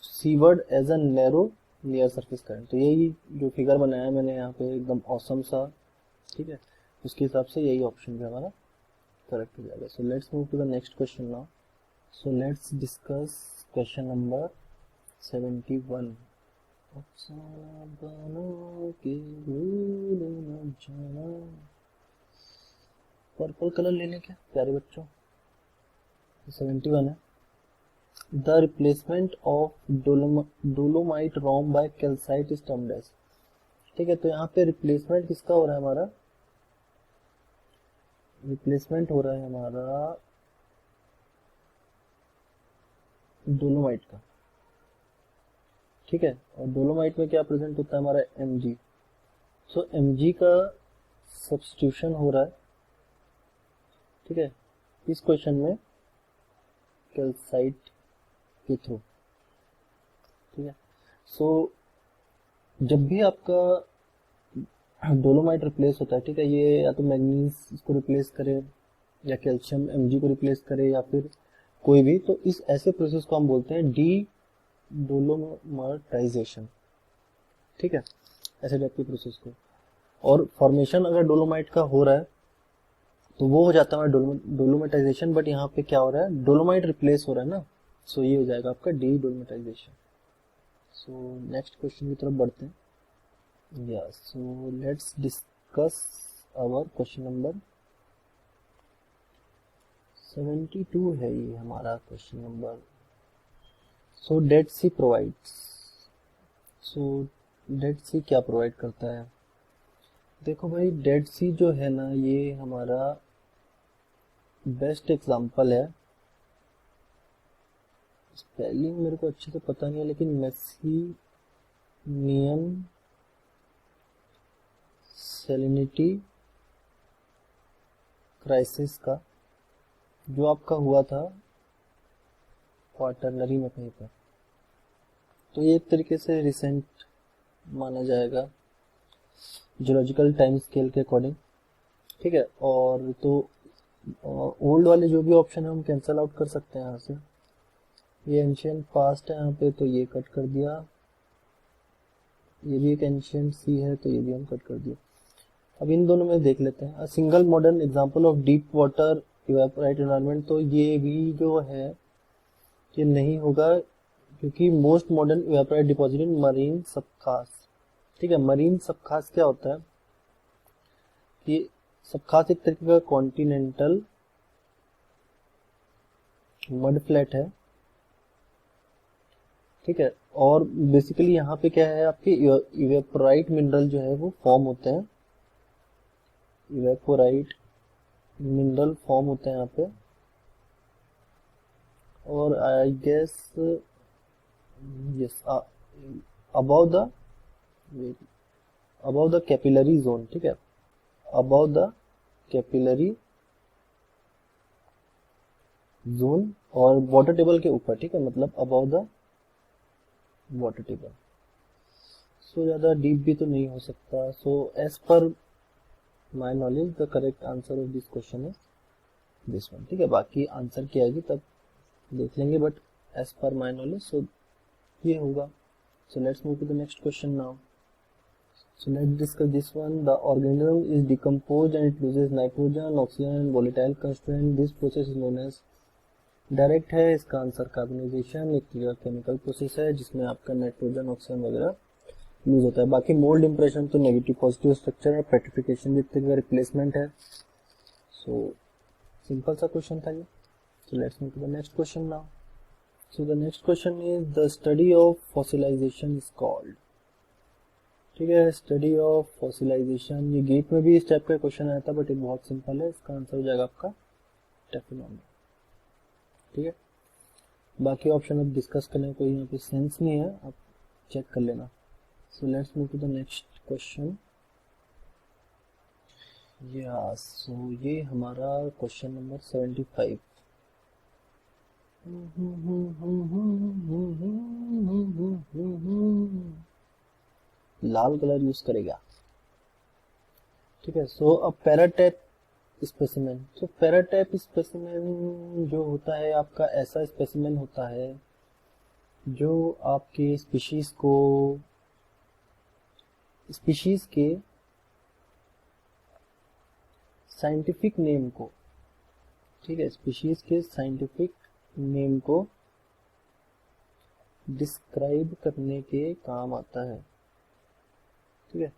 A: seaward as a narrow near surface current. तो यही जो फिगर बनाया मैंने यहाँ पे एकदम औसम सा, ठीक है, उसके हिसाब से यही ऑप्शन भी हमारा करेक्ट हो जाएगा। So let's move to the next question now. So let's discuss question number 71। Purple colour ले लें क्या प्यारे बच्चों? 71 है। The replacement of dolomite rhomb by calcite is termed as. ठीक है, तो यहाँ पे रिप्लेसमेंट किसका हो रहा है हमारा? रिप्लेसमेंट हो रहा है हमारा डोलोमाइट का। ठीक है, और डोलोमाइट में क्या प्रेजेंट होता है हमारा? Mg। सो Mg का सब्स्टिट्यूशन हो रहा है, ठीक है, इस क्वेश्चन में कैल्साइट के थ्रू। ठीक है, सो जब भी आपका डोलोमाइट रिप्लेस होता है, ठीक है, ये या तो मैग्नीज इसको रिप्लेस करे या कैल्शियम Mg को रिप्लेस करे या फिर कोई भी, तो इस ऐसे प्रोसेस को हम बोलते हैं डी डोलोमाइटाइजेशन। ठीक है, ऐसे टाइप के प्रोसेस को। और फॉर्मेशन अगर डोलोमाइट का हो रहा है तो वो हो जाता है डोलोमाइटाइजेशन, बट यहाँ पे क्या हो रहा है? डोलोमाइट रिप्लेस हो रहा है ना, सो ये हो जाएगा आपका डी डोलोमाइटाइजेशन। सो नेक्स्ट क्वेश्चन की तरफ बढ़ते हैं। Yeah, so let's discuss our question number 72 है ये हमारा क्वेश्चन नंबर। सो डेड सी प्रोवाइड्स। सो डेड सी क्या प्रोवाइड करता है? देखो भाई, डेड सी जो है ना, ये हमारा बेस्ट एग्जांपल है। स्पेलिंग मेरे को अच्छे से पता नहीं है, लेकिन मेसिनियन सेलिनिटी क्राइसिस का जो आपका हुआ था क्वार्टरनरी में कहीं पर, तो ये एक तरीके से रिसेंट माना जाएगा जियोलॉजिकल टाइम स्केल के अकॉर्डिंग। ठीक है, और तो ओल्ड वाले जो भी ऑप्शन है हम कैंसिल आउट कर सकते हैं यहाँ से। ये एंशियंट पास्ट है यहाँ पे, तो ये कट कर दिया। ये भी एक एंशियंट सी है, तो ये भी हम कट कर दिया। अब इन दोनों में देख लेते हैं। A single modern example of deep water evaporite environment, तो ये भी जो है ये नहीं होगा, क्योंकि most modern evaporite deposit in marine sabkhas. ठीक है, मरीन सबखास क्या होता है कि सबखास एक तरीके का कॉन्टिनेंटल मड फ्लैट है। ठीक है, और बेसिकली यहाँ पे क्या है, आपके इवेपोराइट मिनरल जो है वो फॉर्म होते हैं। इवेपोराइट मिनरल फॉर्म होते हैं यहाँ पे, और I guess yes above the capillary zone. ठीक है, अबाउ द कैपिलरी जोन और वाटर टेबल के ऊपर। ठीक है, मतलब above the water table. So ज्यादा डीप भी तो नहीं हो सकता। So as per my knowledge the correct answer of this question is this one. ठीक है, बाकी आंसर क्या आएगी तब देख लेंगे, but as per my knowledge so ये होगा। So let's move to the next question now. So let's discuss this one. The organism is decomposed and it loses nitrogen, oxygen and volatile constituent. This process is known as direct है इसका आंसर कार्बनाइजेशन। एक केमिकल प्रोसेस है जिसमें आपका नाइट्रोजन ऑक्सीजन वगैरह लूज होता है। बाकी मोल्ड इंप्रेशन तो नेगेटिव पॉजिटिव स्ट्रक्चर है, पेट्रिफिकेशन भी एक रिप्लेसमेंट है। सो सिंपल सा क्वेश्चन था ये। So let's move to the next question now. So the next question is the study of fossilization is called. ठीक है, स्टडी ऑफ फॉसिलाइजेशन, ये गेट में भी इस टाइप का क्वेश्चन आया था, बट ये बहुत सिंपल है। इसका आंसर हो जाएगा आपका टेफिनोमी। ठीक है, बाकी ऑप्शन अब डिस्कस करने का कोई यहाँ पे सेंस नहीं है, आप चेक कर लेना। So let's move to the next question. Yeah so ये हमारा क्वेश्चन नंबर 75। लाल कलर यूज करेगा। ठीक है, सो अब पैराटाइप स्पेसिमेन। तो पैराटाइप स्पेसिमेन जो होता है आपका ऐसा स्पेसिमेन होता है जो आपके स्पीशीज के साइंटिफिक नेम को, ठीक है, स्पीशीज के साइंटिफिक नेम को डिस्क्राइब करने के काम आता है। ठीक है,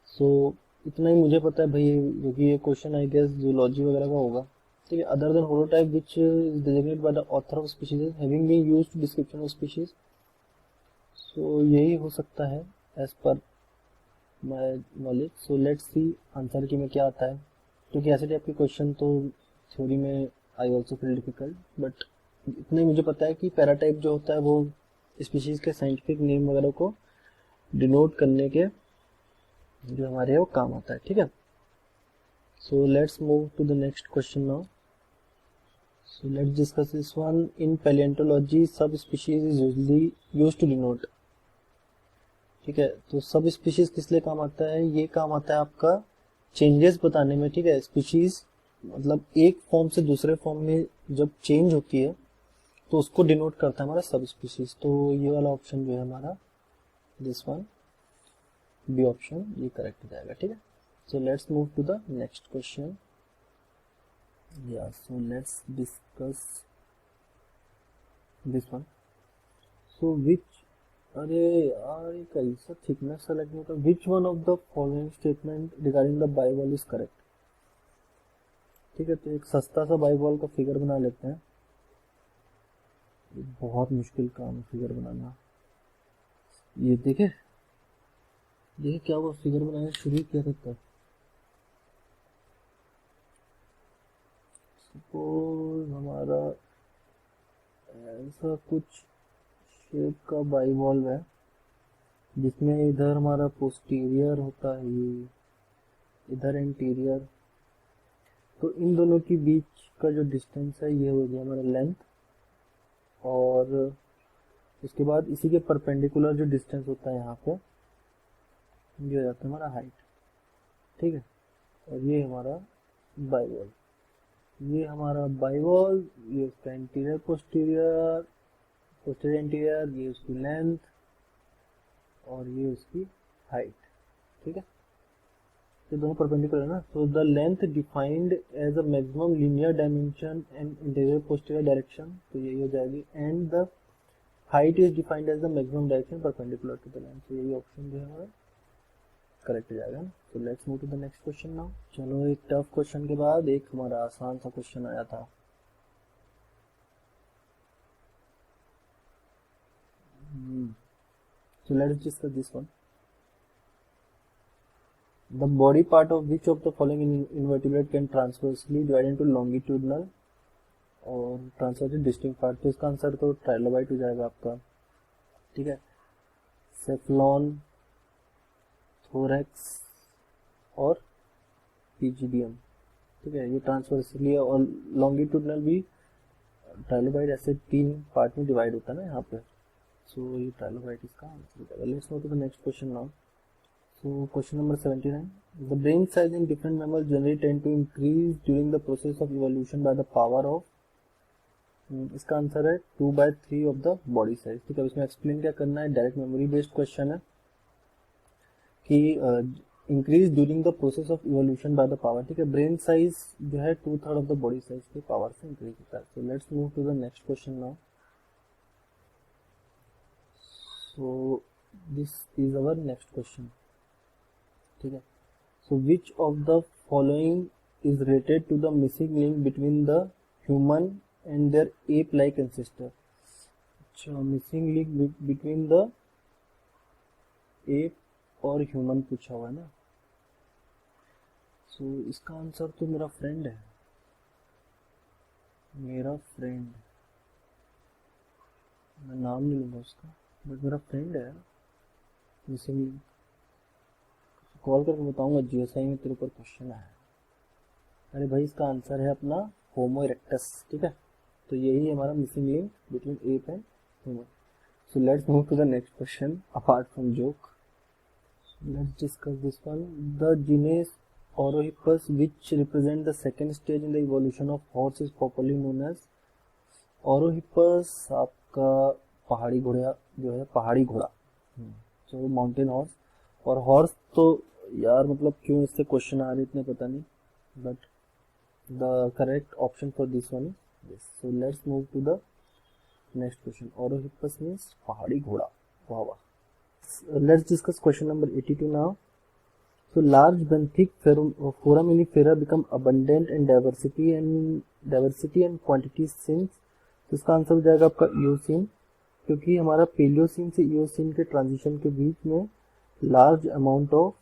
A: सो इतना ही मुझे पता है भाई, क्योंकि ये क्वेश्चन आई गेस जूलॉजी वगैरह का होगा। ठीक है, other than holotype which is designated by the author of species having been used to description of species. So यही हो सकता है as per my knowledge. So let's see answer key में क्या आता है, क्योंकि ऐसे टाइप के क्वेश्चन तो थ्योरी में I also feel difficult, but इतना ही मुझे पता है कि पैराटाइप जो होता है वो स्पीशीज के साइंटिफिक नेम वगैरह को डिनोट करने के जो हमारे है वो काम आता है। ठीक है, so let's move to the next question now. So let's discuss this one. In palaeontology subspecies is usually used to denote. ठीक है, तो सब स्पीशीज किस लिए काम आता है, ये काम आता है आपका चेंजेस बताने में। ठीक है, स्पीशीज मतलब एक फॉर्म से दूसरे फॉर्म में जब चेंज होती है तो उसको डिनोट करता है हमारा सब स्पीशीज। तो ये वाला ऑप्शन जो है हमारा दिस वन बी ऑप्शन, ये करेक्ट हो जाएगा। ठीक है, so let's move to the next question. Yeah so let's discuss this one. So which, अरे यार ये कैसा थिकनेस सेलेक्ट नहीं होता। Which one of the following statement regarding the bible is correct. ठीक है, तो एक सस्ता सा बाइबल का फिगर बना लेते हैं। बहुत मुश्किल काम है फिगर बनाना। ये देखे क्या वो फिगर बनाना शुरू किया था तब। सपोज हमारा ऐसा कुछ शेप का बाइवॉल्व है जिसमें इधर हमारा पोस्टीरियर होता है, ये इधर एंटीरियर, तो इन दोनों के बीच का जो डिस्टेंस है ये हो गया हमारा लेंथ, और उसके बाद इसी के परपेंडिकुलर जो डिस्टेंस होता है यहाँ पे ये हो जाता है हमारा हाइट। ठीक है, और ये हमारा बाइवॉल, ये हमारा बाइवॉल, ये उसका इंटीरियर पोस्टीरियर, पोस्टीरियर इंटीरियर, ये उसकी लेंथ और ये उसकी हाइट। ठीक है, ये दोनों परपेंडिकुलर है ना, so the length defined as a maximum linear dimension and interior posterior direction, तो यही हो जाएगी, and the height is defined as the maximum direction perpendicular to the line, तो यही ऑप्शन जो है हमारा करेक्ट हो जाएगा ना। so let's move to the next question now। चलो, एक टफ क्वेश्चन के बाद एक हमारा आसान सा क्वेश्चन आया था। so let's discuss this one। The body part of which of the following invertebrate can transversely divide into longitudinal और transversely distinct part, तो इसका आंसर तो ट्राइलोबाइट हो जाएगा आपका। ठीक है, सेफ्लॉन, थोरैक्स और पीजीडियम। ठीक है, ये ट्रांसवर्सली और लॉन्गिट्यूडनल भी ट्राइलोबाइट ऐसे 3 पार्ट में डिवाइड होता है ना यहाँ पे, सो ये ट्राइलोबाइट इसका आंसर हो जाएगा। Let's move to the next question now. So question number 79. The brain size in different mammals generally tend to increase during the process of evolution by the power of, इसका आंसर है 2/3 of the body size। ठीक है, इसमें एक्सप्लेन क्या करना है, डायरेक्ट मेमोरी बेस्ड क्वेश्चन है कि increase during the process of evolution by the power. ठीक है, ब्रेन साइज जो है 2/3 ऑफ द बॉडी साइज के पावर से इंक्रीज होता है। So let's move to the next question now. So this is our next question. ठीक है, so which of the following is related to the missing link between the human and their ape like ancestor. अच्छा, missing link between the app और ह्यूमन पूछा हुआ है ना, सो इसका आंसर तो मेरा फ्रेंड है, मेरा फ्रेंड, मैं नाम नहीं लूंगा उसका, बट मेरा फ्रेंड है मिसिंग लिंक। कॉल करके बताऊंगा जीएसआई में तेरे ऊपर क्वेश्चन आया। अरे भाई, इसका आंसर है अपना होमो इरेक्टस। ठीक है, तो यही है हमारा missing link between ape and human. So let's move to the next question apart from joke. Let's discuss this one. The genus Orohippus which represent the second stage in the evolution of horse is popularly known as. Orohippus आपका पहाड़ी घोड़ा जो है, पहाड़ी घोड़ा, तो माउंटेन हॉर्स। और हॉर्स तो यार मतलब क्यों इससे क्वेश्चन आ रहे इतने पता नहीं, but the correct option for this one is this. So let's move to the next question. Orohippus means पहाड़ी घोड़ा। वाह वाह। Let's discuss question number 82 now. So large benthic foraminifera become abundant in diversity and quantity since, तो इसका आंसर हो जाएगा आपका ईओसीन, क्योंकि हमारा पेलियोसीन से ईओसीन के ट्रांजिशन के बीच में लार्ज अमाउंट ऑफ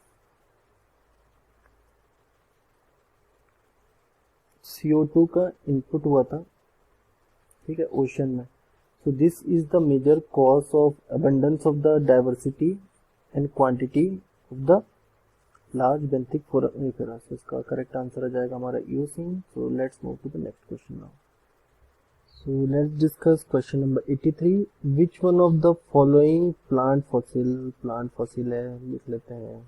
A: CO2 का इनपुट हुआ था। ठीक है, ओशन में। So this is the major cause of abundance of the diversity and quantity of the large benthic foraminifera. इसका करेक्ट आंसर आ जाएगा हमारा Eocene. So let's move to the next question now. So let's discuss question number 83। Which one of the following plant fossil है, लिख लेते हैं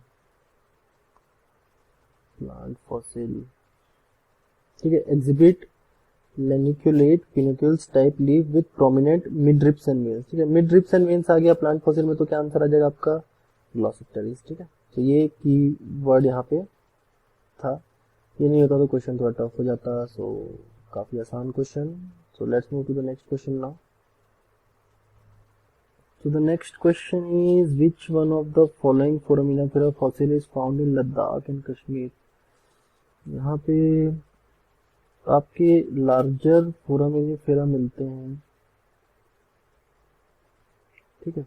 A: प्लांट फॉसिल। ठीक है, exhibit lenticulate pinnacles type leaf with prominent mid ribs and veins. ठीक है, मिड रिब्स एंड वेन्स आ गया प्लांट फॉसिल में, तो क्या आंसर आ जाएगा आपका ग्लॉसिप्टेरिस। ठीक है, तो ये की वर्ड यहाँ पे था, ये नहीं होता तो क्वेश्चन थोड़ा टफ हो जाता। सो काफी आसान question. So let's move to the next question now. So the next question is which one of the following foraminifera fossil is found in Ladakh and Kashmir। यहाँ पे आपके लार्जर फोरामिनिफेरा मिलते हैं। ठीक है,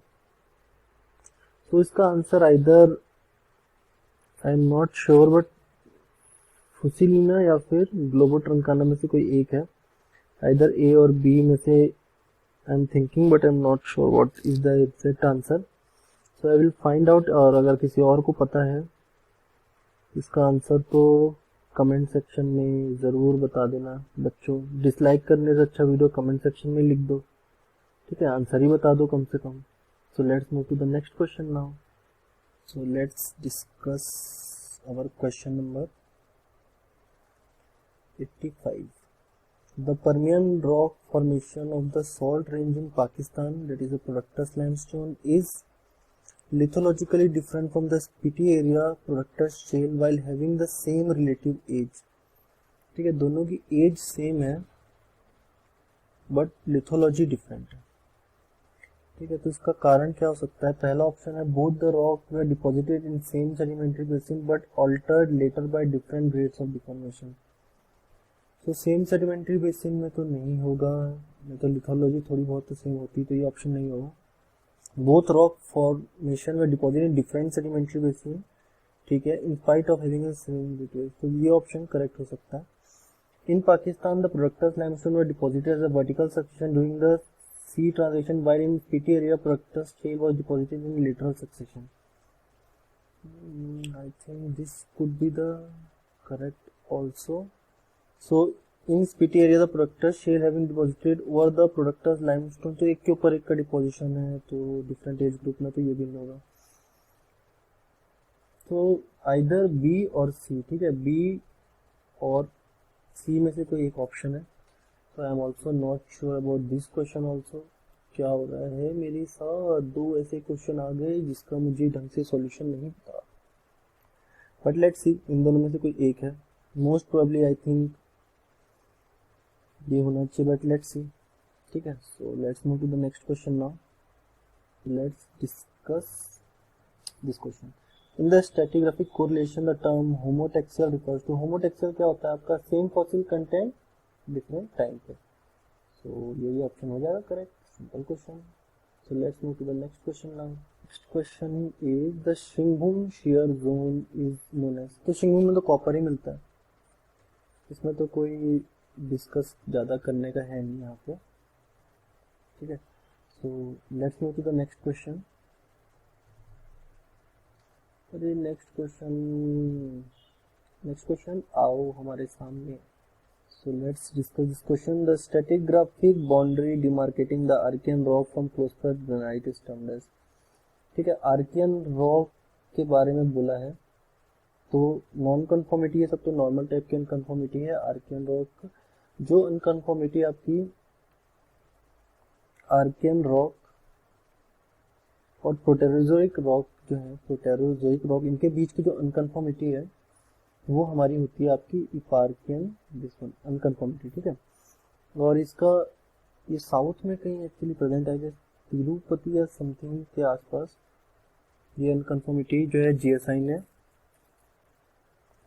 A: तो इसका answer either I am not sure but Fusulina या फिर ग्लोबोट्रंकाना में से कोई एक है, आइदर ए और बी में से I am thinking, but I am not sure what is the exact answer, so I will find out. और अगर किसी और को पता है इसका आंसर तो कमेंट सेक्शन में ज़रूर बता देना बच्चों। डिसलाइक करने से अच्छा वीडियो कमेंट सेक्शन में लिख दो, ठीक है, आंसर ही बता दो कम से कम। So let's move to the next question now. So let's discuss our question number 85. The Permian rock formation of the Salt Range in Pakistan, that is the Productus limestone, is lithologically different from the Spiti area Productus shale while having the same relative age. ठीक है, दोनों की एज सेम है बट लिथोलॉजी डिफरेंट है। ठीक है, तो इसका कारण क्या हो सकता है? पहला ऑप्शन है both the rock were deposited in same sedimentary basin but altered later by different rates of deformation. तो सेम सेडिमेंट्री बेसिन में तो नहीं होगा, नहीं तो लिथोलॉजी थोड़ी बहुत तो सेम होती, तो ये ऑप्शन नहीं होगा। Both rock formation were deposited in different sedimentary basin, ठीक है, in spite of having same details, तो ये ऑप्शन करेक्ट हो सकता है। In Pakistan the Productus limestone were deposited as a vertical succession during the sea transition, while in Spiti area Productus shale was deposited in lateral succession. I think this could be the correct also. So in Spiti area the Productus shale have been deposited over the Productus limestone, तो एक के ऊपर एक का डिपोजिशन है, तो डिफरेंट एज ग्रुप में तो ये भी नहीं होगा। तो आइदर बी और सी, ठीक है, बी और सी में से कोई एक ऑप्शन है। So I am also not sure about this question also. क्या हो रहा है मेरे साथ? दो ऐसे क्वेश्चन आ गए जिसका मुझे ढंग से सॉल्यूशन नहीं पता, बट लेट्स सी, इन दोनों में से कोई एक है। मोस्ट प्रोबेबली आई थिंक ये होना चाहिए, बट लेट्स सी, ठीक है। So let's move to the next question now. Let's discuss this question. In the stratigraphic correlation the term homotaxial refers to, homotaxial क्या होता है? आपका same fossil content different time पे, सो यही ऑप्शन हो जाएगा correct, simple question. So let's move to the next question now. Next question is the Singhbhum shear zone is known as, तो शिंगभूम में तो कॉपर ही मिलता है, इसमें तो कोई डिस्कस ज़्यादा करने का है नहीं यहाँ पे, ठीक है। So let's move to the next question. अरे नेक्स्ट क्वेश्चन आओ हमारे सामने। So let's discuss this question. The stratigraphic boundary demarcating the Archean rock from Closter granite is termed as, ठीक है, आर्कियन रॉक के बारे में बोला है, तो नॉन कन्फॉर्मिटी है, सब तो नॉर्मल टाइप की अनकन्फॉर्मिटी है। आर्कियन रॉक जो अनकन्फॉर्मिटी आपकी आर्कियन रॉक और प्रोटेरोजोइक रॉक जो है, प्रोटेरोजोइक रॉक, इनके बीच की जो अनकन्फॉर्मिटी है वो हमारी होती है आपकी इपार्कियन अनकन्फॉर्मिटी, ठीक है। और इसका ये साउथ में कहीं एक्चुअली प्रेजेंट है, जैसे तिरुपति या समथिंग के आसपास ये अनकन्फॉर्मिटी जो है जीएसआई ने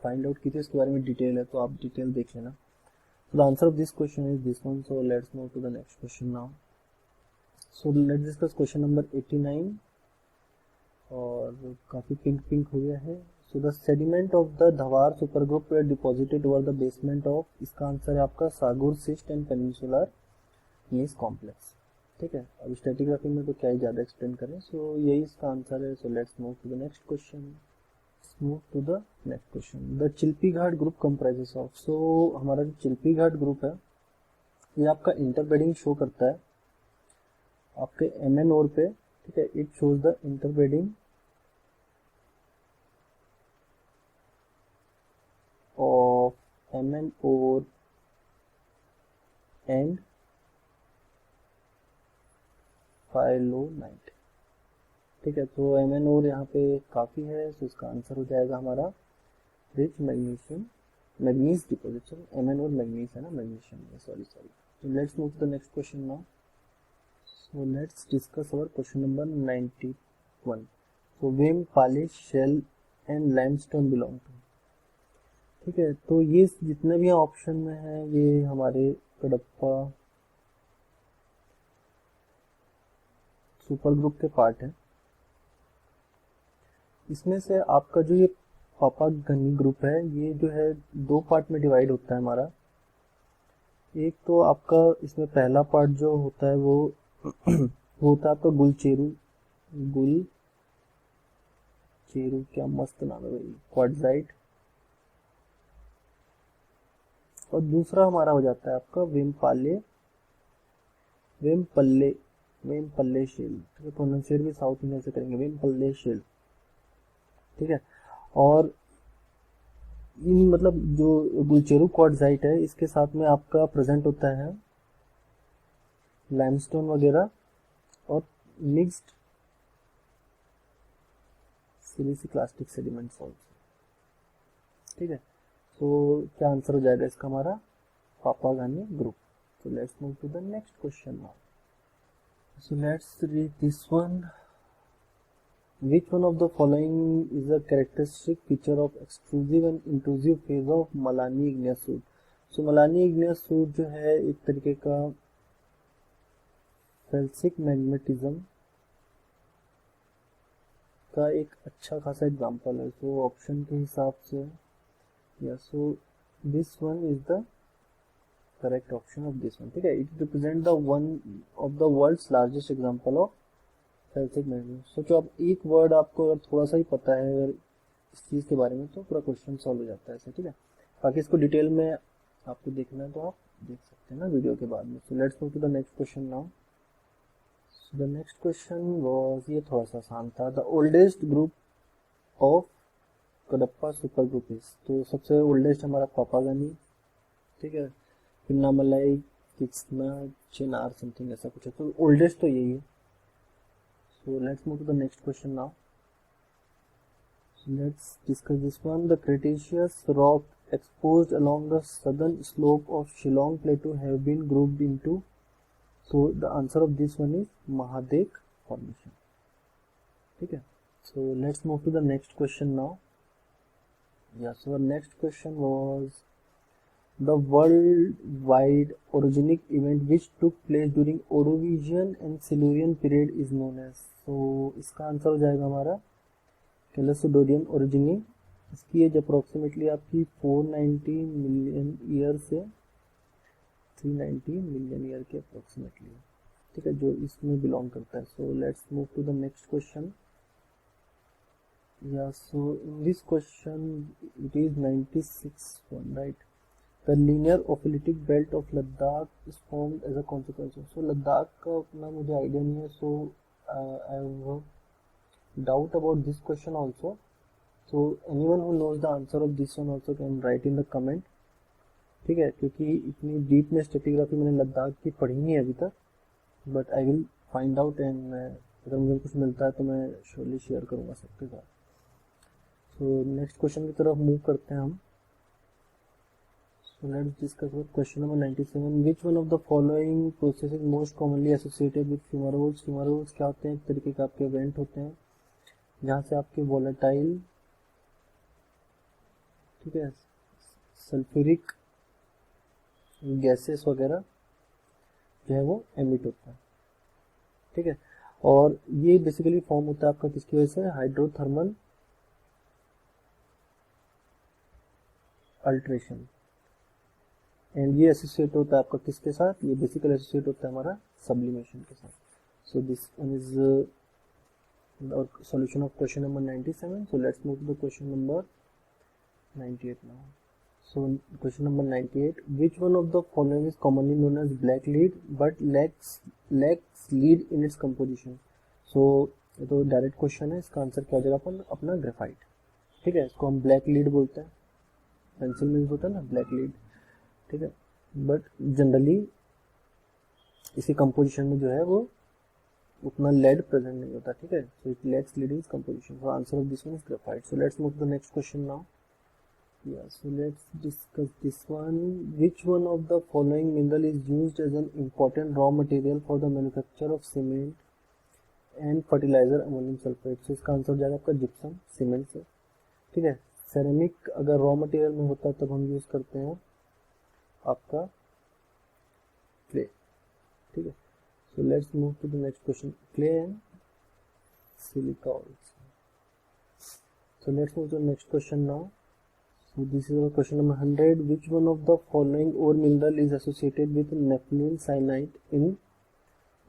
A: फाइंड आउट की थी, इसके बारे में डिटेल है, तो आप डिटेल देख लेना। The answer of this question is this one. So let's move to the next question now. So let's discuss question number 89, और काफ़ी पिंक हो गया है। So the sediment of the Dhawar supergroup were deposited over the basement of, इसका आंसर है आपका Sargur schist and peninsular gneiss complex, ठीक है। अब स्ट्रैटिग्राफी में तो क्या ही ज़्यादा एक्सप्लेन करें, सो यही इसका आंसर है। So let's move to the next question. The Chilpi Ghat group comprises of, so हमारा जो चिल्पी घाट ग्रुप है ये आपका इंटरबेडिंग शो करता है आपके MN ओर पे, ठीक है। It shows the interbedding of MN ore and phylonite, ठीक है। तो MN ore यहाँ पे काफ़ी है, तो इसका आंसर हो जाएगा हमारा rich magnesium, manganese deposition. MN ore manganese है ना, मैग्नीशियम, सॉरी। तो let's move to the next question now. So let's discuss our question number 91। So Vempalle shale and limestone belong to, ठीक है। तो ये जितने भी ऑप्शन में है ये हमारे कडप्पा सुपर ग्रुप के पार्ट है। इसमें से आपका जो ये पापागनी ग्रुप है, ये जो है दो पार्ट में डिवाइड होता है हमारा। एक तो आपका इसमें पहला पार्ट जो होता है वो वो होता है आपका गुलचेरू। गुलचेरू, क्या मस्त नाम है भाई, क्वार्टजाइट। और दूसरा हमारा हो जाता है आपका वेमपल्ले वेमपल्ले शेल। ठीक है, प्रोनाउंसिएशन भी साउथ इंडिया से करेंगे, वेमपल्ले शेल। ठीक है, और इन मतलब जो गुलचेरू क्वार्टजाइट है इसके साथ में आपका प्रेजेंट होता है लाइमस्टोन वगैरह और मिक्स्ड सिलिसिक्लास्टिक सेडिमेंट्स ऑल्सो। ठीक है, तो क्या आंसर हो जाएगा इसका हमारा, पापागानी group. So let's move to the next question now. So let's read this one. Which one of the following is a characteristic feature of extrusive and intrusive phase of Malani igneous suit? So Malani igneous suit जो है एक तरीके का फेल्सिक मैग्नेटिज्म का एक अच्छा खासा एग्जांपल है। सो ऑप्शन के हिसाब से या so this one is the correct option of this one. ठीक है, it represent the one of the world's largest example of felsic magnetism. सोचो आप एक वर्ड आपको अगर थोड़ा सा ही पता है अगर इस चीज के बारे में तो पूरा क्वेश्चन सॉल्व हो जाता है ऐसे। ठीक है, बाकी इसको डिटेल में आपको देखना है तो आप देख सकते हैं ना वीडियो के बाद में। So let's move to the next question now. So the next question was, ये थोड़ा सा आसान था, the oldest group of Cuddapah super group is. तो सबसे ओल्डेस्ट हमारा पापागानी। ठीक है, पिन्नामलाई, कित्सना, चिनार समथिंग ऐसा कुछ है, तो ओल्डेस्ट तो यही है। So let's move to the next question now. Let's discuss this one. The Cretaceous rock exposed along the southern slope of Shillong Plateau have been grouped into. So the answer of this one is Mahadek Formation. ठीक है, so let's move to the next question now. Yeah, so the next question was the worldwide orogenic event which took place during Ordovician and Silurian period is known as. So इसका आंसर हो जाएगा हमारा कैलसोडोरियन ओरिजिनी। इसकी एज अप्रोक्सीमेटली आपकी 490 मिलियन ईयर से 390 मिलियन ईयर के अप्रोक्सीमेटली। ठीक है, जो इसमें बिलोंग करता है। So let's move to the next question. Yeah so in this question it is 96 one, right. The linear ophiolitic belt of Ladakh is formed as a consequence. So Ladakh का उतना मुझे आइडिया नहीं है, so I have doubt about this question also, so anyone who knows the answer of this one also can write in the comment। ठीक है, क्योंकि इतनी डीप में स्ट्रेटिग्राफी मैंने लद्दाख की पढ़ी नहीं अभी तक, but I will find out and अगर मुझे कुछ मिलता है तो मैं श्योरली शेयर करूंगा सबके साथ। सो नेक्स्ट क्वेश्चन की तरफ मूव करते हैं हम। सो let's discuss question number 97। Which one of the following process is most commonly associated with फ्यूमारोल्स। फ्यूमारोल्स क्या होते हैं, एक तरीके के आपके इवेंट होते हैं जहाँ से आपके वोलेटाइल, ठीक है, सल्फ्यूरिक गैसेस वगैरह जो है वो एमिट होता है। ठीक है, और ये बेसिकली फॉर्म होता है आपका किसकी वजह से, हाइड्रोथर्मल अल्ट्रेशन। एंड ये एसोसिएट होता है आपका किसके साथ, ये बेसिकली एसोसिएट होता है हमारा सब्लिमेशन के साथ। सो this one is the solution of question number 97. So let's move to the question number 98 now. So question number 98, which one of the following is commonly known as black lead but lacks lead in its composition? So ये तो डायरेक्ट क्वेश्चन है, इसका आंसर क्या हो जाएगा अपन अपना ग्रेफाइट। ठीक है, इसको हम ब्लैक लीड बोलते हैं, पेंसिल में होता है ना ब्लैक लीड। ठीक है, बट जनरली इसी कंपोजिशन में जो है वो उतना लेड प्रेजेंट नहीं होता। ठीक है, सो it lacks lead in composition. So answer of this one is graphite. So let's move to the next question now. Yeah, so let's discuss this one. Which one of the following mineral is used as an important raw material for the manufacture of cement and fertilizer ammonium sulfate? So इसका आंसर हो जाएगा आपका जिप्सम, सीमेंट से। ठीक है, सेरेमिक अगर रॉ मटेरियल में होता है तब हम यूज करते हैं आपका क्ले। ठीक है, so let's move to the next question, clay and silica also. So let's move to the next question now. So this is our question number 100. Which one of the following ore mineral is associated with nepheline cyanide in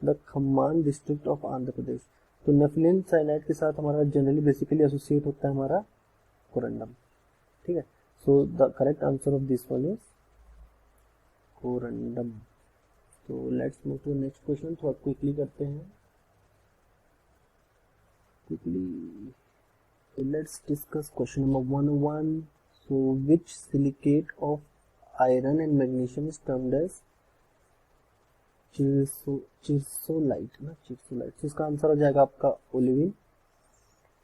A: the Khamman district of Andhra Pradesh? तो नेफ्लिन साइनाइड के साथ हमारा जनरली बेसिकली एसोसिएट होता है हमारा कोरंडम, ठीक है. So the correct answer of this one is corundum. तो let's move to next question. थोड़ा क्विकली करते हैं quickly. Let's discuss question number 101. So which silicate of iron and magnesium is termed as chrysolite ना, चिरसोलाइट. तो इसका आंसर हो जाएगा आपका ओलिविन,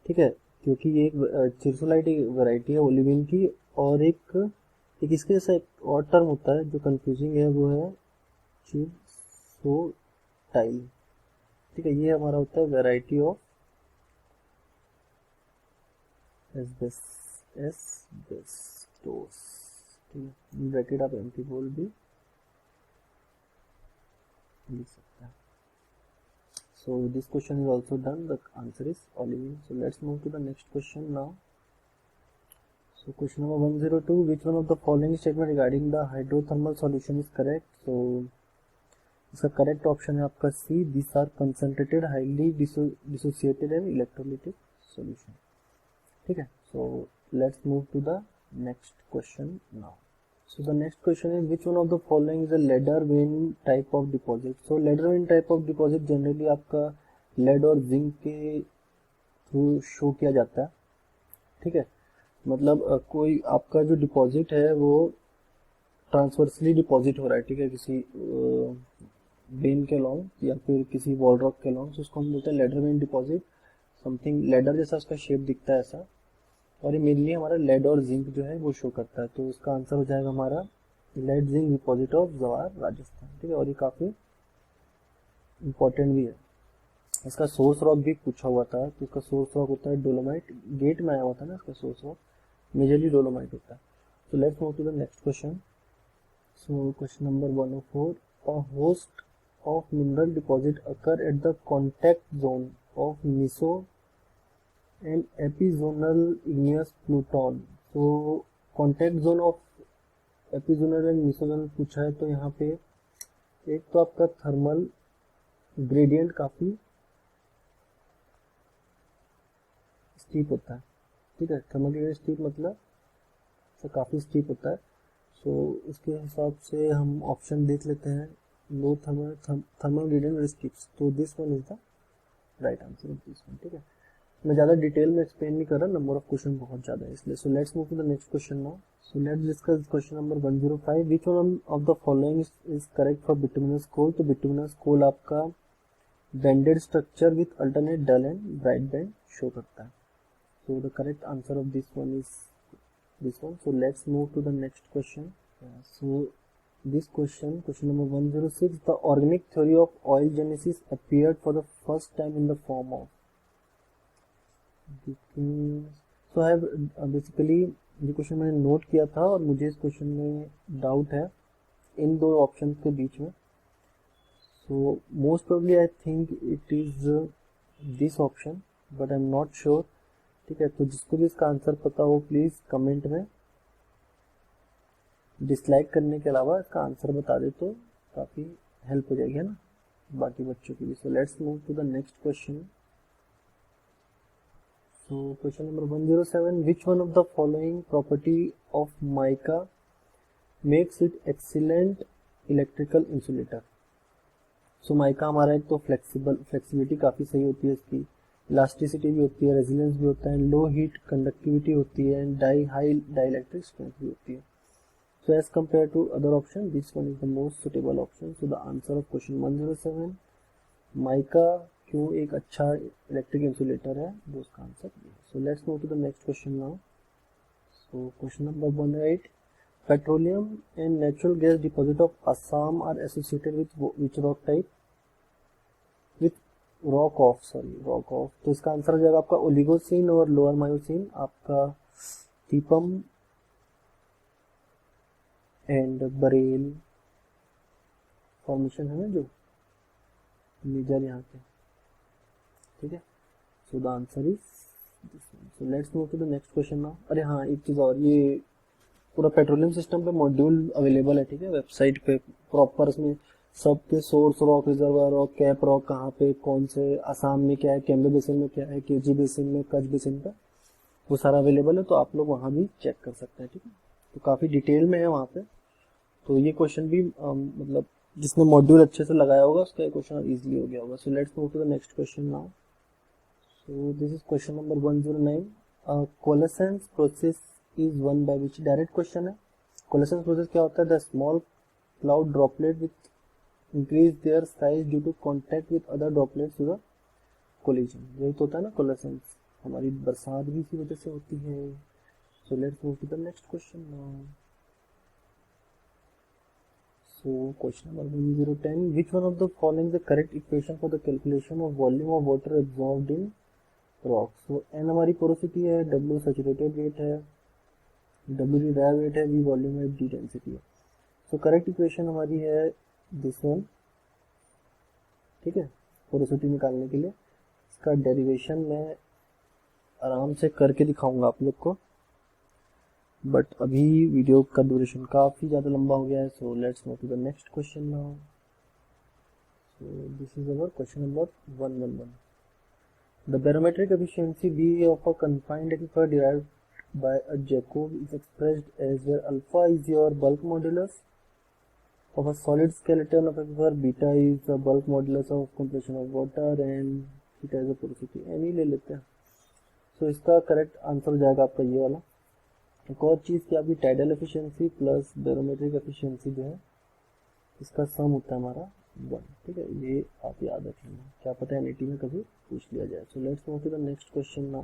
A: ठीक है, क्योंकि ये एक चिरसोलाइट एक वैरायटी है ओलिविन की. और एक इसके जैसा एक और टर्म होता है जो कंफ्यूजिंग है, वो है चिरसोटाइल, ठीक है. ये हमारा होता है वैरायटी ऑफ एस्बेस्टोस, ठीक है. ब्रैकेट आप एम्प्टी बोल भी लिख सकते हैं. So this question is also done. The answer is olivine. So let's move to the next question now. So question number 102. Which one of the following statement regarding the hydrothermal solution is correct? So इसका करेक्ट ऑप्शन है आपका सी. These are concentrated, highly dissociated and electrolytic solution, ठीक है. So let's move to the next question now. So the next question is which one of the following is a ladder vein type of deposit? So ladder vein type of deposit generally आपका lead और zinc के थ्रू शो किया जाता है, ठीक है. मतलब कोई आपका जो डिपॉजिट है वो ट्रांसवर्सली डिपॉजिट हो रहा है, ठीक है, किसी वेन के लॉन्ग या फिर किसी वॉल रॉक के लॉन्ग. तो उसको हम बोलते हैं ladder when deposit. Something ladder जैसा उसका शेप दिखता है ऐसा, और ये मेनली हमारा लेड और जिंक जो है वो शो करता है. तो इसका आंसर हो जाएगा हमारा लेड जिंक डिपॉजिट ऑफ जवार राजस्थान, ठीक है. और ये काफ़ी इंपॉर्टेंट भी है. इसका सोर्स रॉक भी पूछा हुआ था. तो इसका सोर्स रॉक होता है डोलोमाइट. गेट में आया हुआ था ना इसका सोर्स रॉक, मेजरली डोलोमाइट होता है. तो let's move to the next question. So question number 104. A host of mineral deposit occur at the contact zone of meso and epizonal igneous pluton. तो contact zone of epizonal and mesozonal पूछा है. तो यहाँ पे एक तो आपका थर्मल ग्रेडियंट काफी स्टीप होता है, ठीक है. थर्मल ग्रेडियंट स्टीप मतलब काफी स्टीप होता है. सो इसके हिसाब से हम ऑप्शन देख लेते हैं. Low thermal gradient steeps. तो this one is the right answer of this one, ठीक है. मैं ज़्यादा डिटेल में एक्सप्लेन नहीं कर रहा, नंबर ऑफ क्वेश्चन बहुत ज़्यादा है इसलिए. So let's move to the next question now. So let's discuss question number 105. Which one of the following is correct for bituminous coal? तो बिटुमिनस कोल आपका banded structure with alternate dull and bright band show करता है. So the correct answer of this one is this one. So let's move to the next question. So this question number 106. The organic theory of oil genesis appeared for the first time in the form of. सो है बेसिकली ये क्वेश्चन मैंने नोट किया था और मुझे इस क्वेश्चन में डाउट है इन दो ऑप्शन के बीच में. सो most probably I think it is this option, but I am not sure, ठीक है. तो जिसको भी इसका आंसर पता हो प्लीज कमेंट में डिसलाइक करने के अलावा इसका आंसर बता दे तो काफी हेल्प हो जाएगी, है ना, बाकी बच्चों के लिए. So let's move to the next question. So question number 107. Which one of the following property of mica makes it excellent electrical insulator? So mica हमारा एक तो फ्लेक्सिबिलिटी काफ़ी सही होती है इसकी, इलास्टिसिटी भी होती है, रेजिलेंस भी होता है, लो हीट कंडक्टिविटी होती है एंड हाई डाइलेक्ट्रिक स्ट्रेंथ भी होती है. So as compared to other option, this one is the most suitable option. So the answer of question 107 mica क्यों एक अच्छा इलेक्ट्रिक इंसुलेटर है, वो उसका आंसर है. So let's move to the next question now. So question number 108. Petroleum and natural gas deposit of Assam are associated with which rock type? With rock of. तो इसका आंसर हो जाएगा आपका ओलिगोसिन और लोअर मायोसिन. आपका टीपम एंड बरेल फॉर्मेशन है ना जो मेजर यहाँ पे, ठीक है. So the answer is so let's move to the next question now. अरे हाँ, एक चीज और, ये पूरा पेट्रोलियम सिस्टम पे मॉड्यूल अवेलेबल है, ठीक है, वेबसाइट पे प्रॉपर। इसमें सबके source rock, reservoir rock, cap rock कहाँ पे, कौन से, असम में क्या है, केम्बे बेसिन में क्या है, केजी बेसिन में, कच्छ बेसिन पे, वो सारा अवेलेबल है, तो आप लोग वहाँ भी चेक कर सकते हैं, ठीक है। तो काफी डिटेल में है वहाँ पे। तो ये क्वेश्चन भी मतलब जिसने मॉड्यूल अच्छे से लगाया होगा उसका ये क्वेश्चन इजीली हो गया होगा। So let's move to the next question now. So this is question number 109। Coalescence process is one by which, direct question है। कोलेसेंस प्रोसेस क्या होता है? The small cloud droplet with increase their size due to contact with other droplets through the collision. यही तो होता है ना कोलेसेंस। हमारी बरसात भी इसी वजह से होती है। So let's move to the next question now. So question number 1010, which one of the following is the correct equation for the calculation of volume of water absorbed in rock? So n हमारी porosity है, W saturated rate है, W dry weight है, V volume है, D density है। So correct equation हमारी है this one, ठीक है, porosity निकालने के लिए। इसका डेरिवेशन मैं आराम से करके दिखाऊंगा आप लोग को, बट अभी वीडियो का ड्यूरेशन काफी ज्यादा लंबा हो गया है। So let's move to the next question now. So this is our question number 111। The barometric efficiency B of a confined aquifer derived by a Jacob is expressed as where alpha is your bulk modulus of a solid skeleton of aquifer, beta is the bulk modulus of compression of water and theta is the porosity। Any ले लेते हैं। सो इसका करेक्ट आंसर हो जाएगा आपका ये वाला। एक और चीज की आपकी tidal efficiency plus barometric efficiency जो है इसका सम होता है हमारा 1, ठीक है। ये आप याद रखेंगे, क्या पता है एनईटी में कभी पूछ लिया जाए। So let's move to the next question now.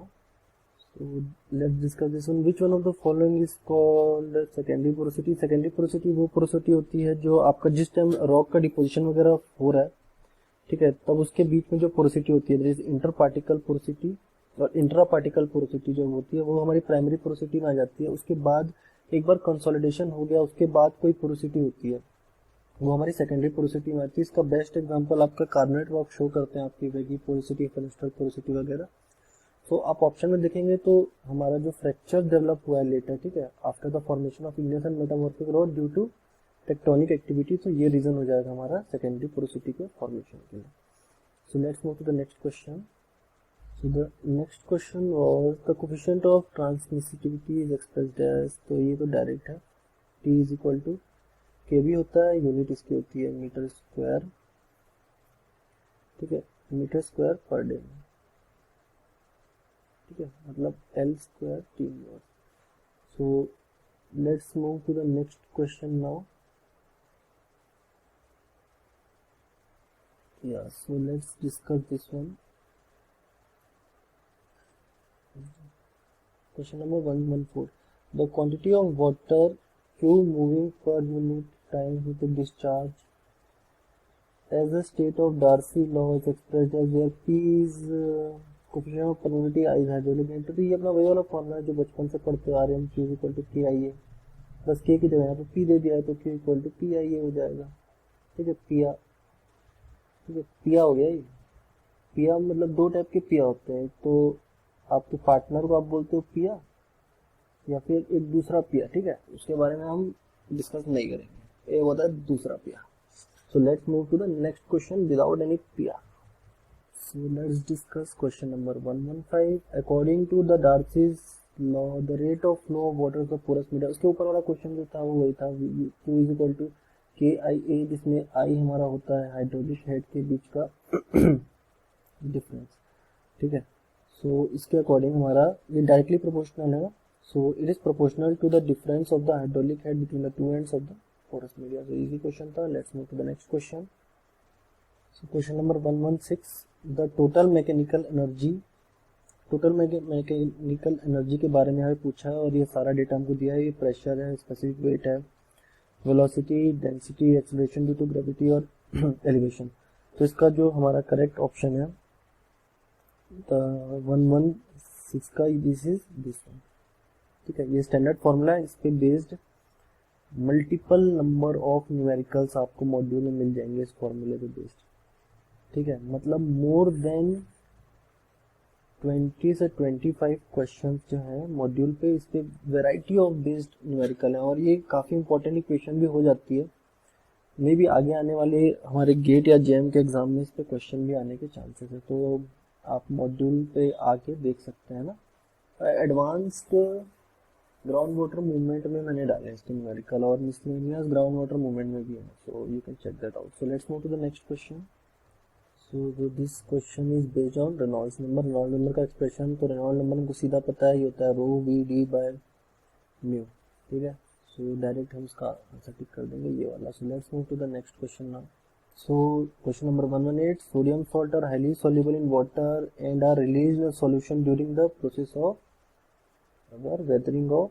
A: So let's discuss this one. Which one of the following is called secondary porosity? Secondary porosity वो पोरोसिटी होती है जो आपका जिस टाइम रॉक का डिपोजिशन वगैरह हो रहा है, ठीक है, तब उसके बीच में जो पोरोसिटी होती है, इंटर पार्टिकल पोरोसिटी और इंट्रा पार्टिकल पोरोसिटी जो होती है वो हमारी प्राइमरी पोरोसिटी में आ जाती है। उसके बाद एक बार कंसोलिडेशन हो गया उसके बाद कोई पोरोसिटी होती है वो हमारी सेकेंडरी पोरोसिटी में आती है। इसका बेस्ट एग्जांपल आपका कार्बोनेट रॉक शो करते हैं, आपकी वेगी पोरोसिटी, फेलिस्टर पोरोसिटी वगैरह। तो आप ऑप्शन में देखेंगे तो हमारा जो फ्रैक्चर डेवलप हुआ है लेटर, ठीक है, after the formation of igneous and metamorphic rock due to tectonic activity, तो ये रीजन हो जाएगा हमारा सेकेंडरी पोरोसिटी के फॉर्मेशन के लिए। So let's move to the next question. So the next question was the coefficient of transmissivity is expressed as, तो ये तो डायरेक्ट है, T is equal to kb होता है, यूनिट इसकी होती है मीटर स्क्वायर, ठीक है, मीटर स्क्वायर पर डे, ठीक है, मतलब L square T inverse. So let's move to the next question now. या so let's discuss this one. Question number 114. The quantity of water Q moving per unit time with a discharge as a state of Darcy law is expressed as where P is coefficient of permeability, I is hydraulic entropy। तो ये अपना वही वाला फॉर्मूला है जो बचपन से पढ़ते आ रहे हैं, Q equal to P I A, बस K की जगह यहाँ पे P दे दिया है तो Q equal to P I A हो जाएगा, ठीक है, पिया, ठीक है, पिया हो गया। ये पिया मतलब दो टाइप के पिया होते हैं, तो आपके पार्टनर को आप बोलते हो पिया या फिर एक दूसरा पिया, ठीक है, उसके बारे में हम डिस्कस नहीं करेंगे, ये होता है दूसरा पिया। So let's move to the next question without any पिया। So let's discuss question number 115। According to the Darcy's law the rate of flow of water of porous media, उसके ऊपर वाला क्वेश्चन जो था वो वही था, Q इज इक्वल टू के आई ए, जिसमें आई हमारा होता है हाइड्रोलिक हेड के बीच का डिफरेंस, ठीक है। सो इसके अकॉर्डिंग हमारा ये डायरेक्टली प्रोपोर्शनल है। सो it is proportional to the difference of the hydraulic head between the two ends of the porous media. So easy question था। Let's move to the next question. So question number 116। The total mechanical energy, total mechanical energy के बारे में हमें पूछा है और ये सारा डेटा हमको दिया है। ये प्रेशर है, स्पेसिफिक वेट है, velocity, density, acceleration due to gravity और एलिवेशन। तो इसका जो हमारा करेक्ट ऑप्शन है 116 का दिस इज दिस वन, ठीक है। ये स्टैंडर्ड फॉर्मूला है, इस पे based multiple number of numericals आपको मॉड्यूल में मिल जाएंगे इस फॉर्मूले पे बेस्ड, ठीक है। मतलब मोर देन 20 से 25 क्वेश्चन जो है मॉड्यूल पे, इस पे वेराइटी ऑफ बेस्ड न्यूमेरिकल है और ये काफ़ी इंपॉर्टेंट इक्वेशन भी हो जाती है। मे भी आगे आने वाले हमारे गेट या जेम के एग्जाम में इस पे क्वेश्चन भी आने के चांसेस है, तो आप मॉड्यूल पे आके देख सकते हैं ना। एडवांस्ड ग्राउंड वाटर मूवमेंट में मैंने डाले इसके न्यूमेरिकल और मिसलेनियस ग्राउंड वाटर मूवमेंट में भी है, so you can check that out. So let's move to the next question. So this question is based on Reynolds number. Reynold number का एक्सप्रेशन, तो रेनॉल्ड नंबर हमको सीधा पता है, ये होता है rho v d by mu, ठीक है। सो डायरेक्ट हम इसका आंसर टिक कर देंगे ये वाला। So let's move to the next question now. So question number 118, sodium salt are highly soluble in water and are released in solution during the process of weathering of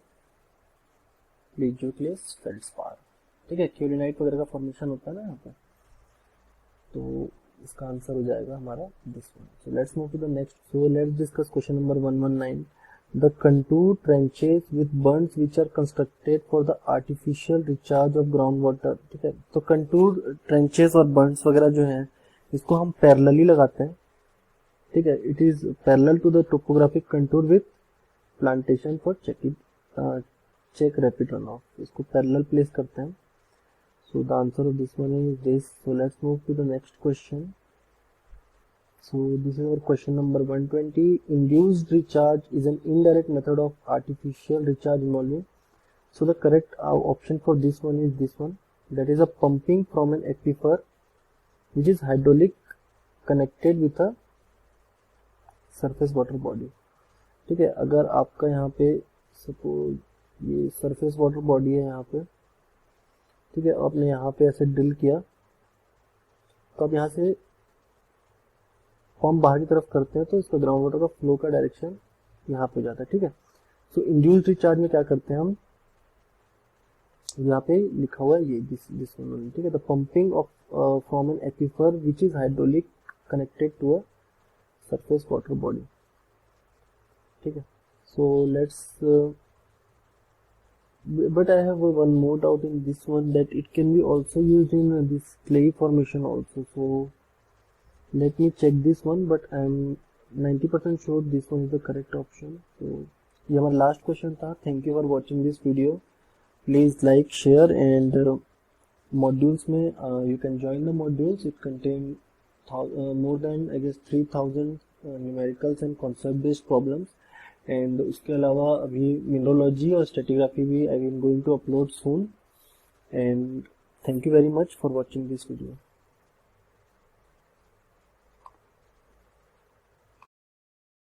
A: Legionnaires feldspar, ठीक है। क्यूलिनाइट वगैरह का फॉर्मेशन होता है ना यहाँ पे, तो इसका आंसर हो जाएगा हमारा this one. So let's move to the next. So let's discuss question number 119, the contour trenches with berms which are constructed for the artificial recharge of ground water, ठीक है। तो कंटूर ट्रेंचेस और बर्न्स वगैरह जो है इसको हम पैरेलली लगाते हैं, ठीक है। It is parallel to the topographic contour with plantation for check rapid run off, इसको पैरेलल प्लेस करते हैं। So the answer of this one is this. So let's move to the next question. So this is our question number 120. Induced recharge is an indirect method of artificial recharge involving. So the correct option for this one is this one. That is a pumping from an aquifer which is hydraulic connected with a surface water body. ठीक है, अगर आपका यहाँ पे सपोज ये सरफेस वाटर बॉडी है यहाँ पे, ठीक है, आपने यहाँ पे ऐसे ड्रिल किया तो अब यहाँ से पंप बाहर की तरफ करते हैं तो इसका ग्राउंड वाटर का फ्लो का डायरेक्शन यहाँ पे जाता है, ठीक है। सो इंड्यूस्ड रिचार्ज में क्या करते हैं हम, यहाँ पे लिखा हुआ है ये दिस वन, ठीक है। The pumping of from an aquifer which is hydraulic connected to a surface water body, ठीक है। So let's but I have one more doubt in this one, that it can be also used in this clay formation also. So let me check this one, but I am 90% sure this one is the correct option. So ये हमारा लास्ट क्वेश्चन था। Thank you for watching this video. Please like share and modules में you can join the modules. It contain more than I guess 3000 numericals and concept based problems. And उसके अलावा अभी मिनरोलॉजी और स्टैटिग्राफी भी I am going to upload soon. And thank you very much for watching this video.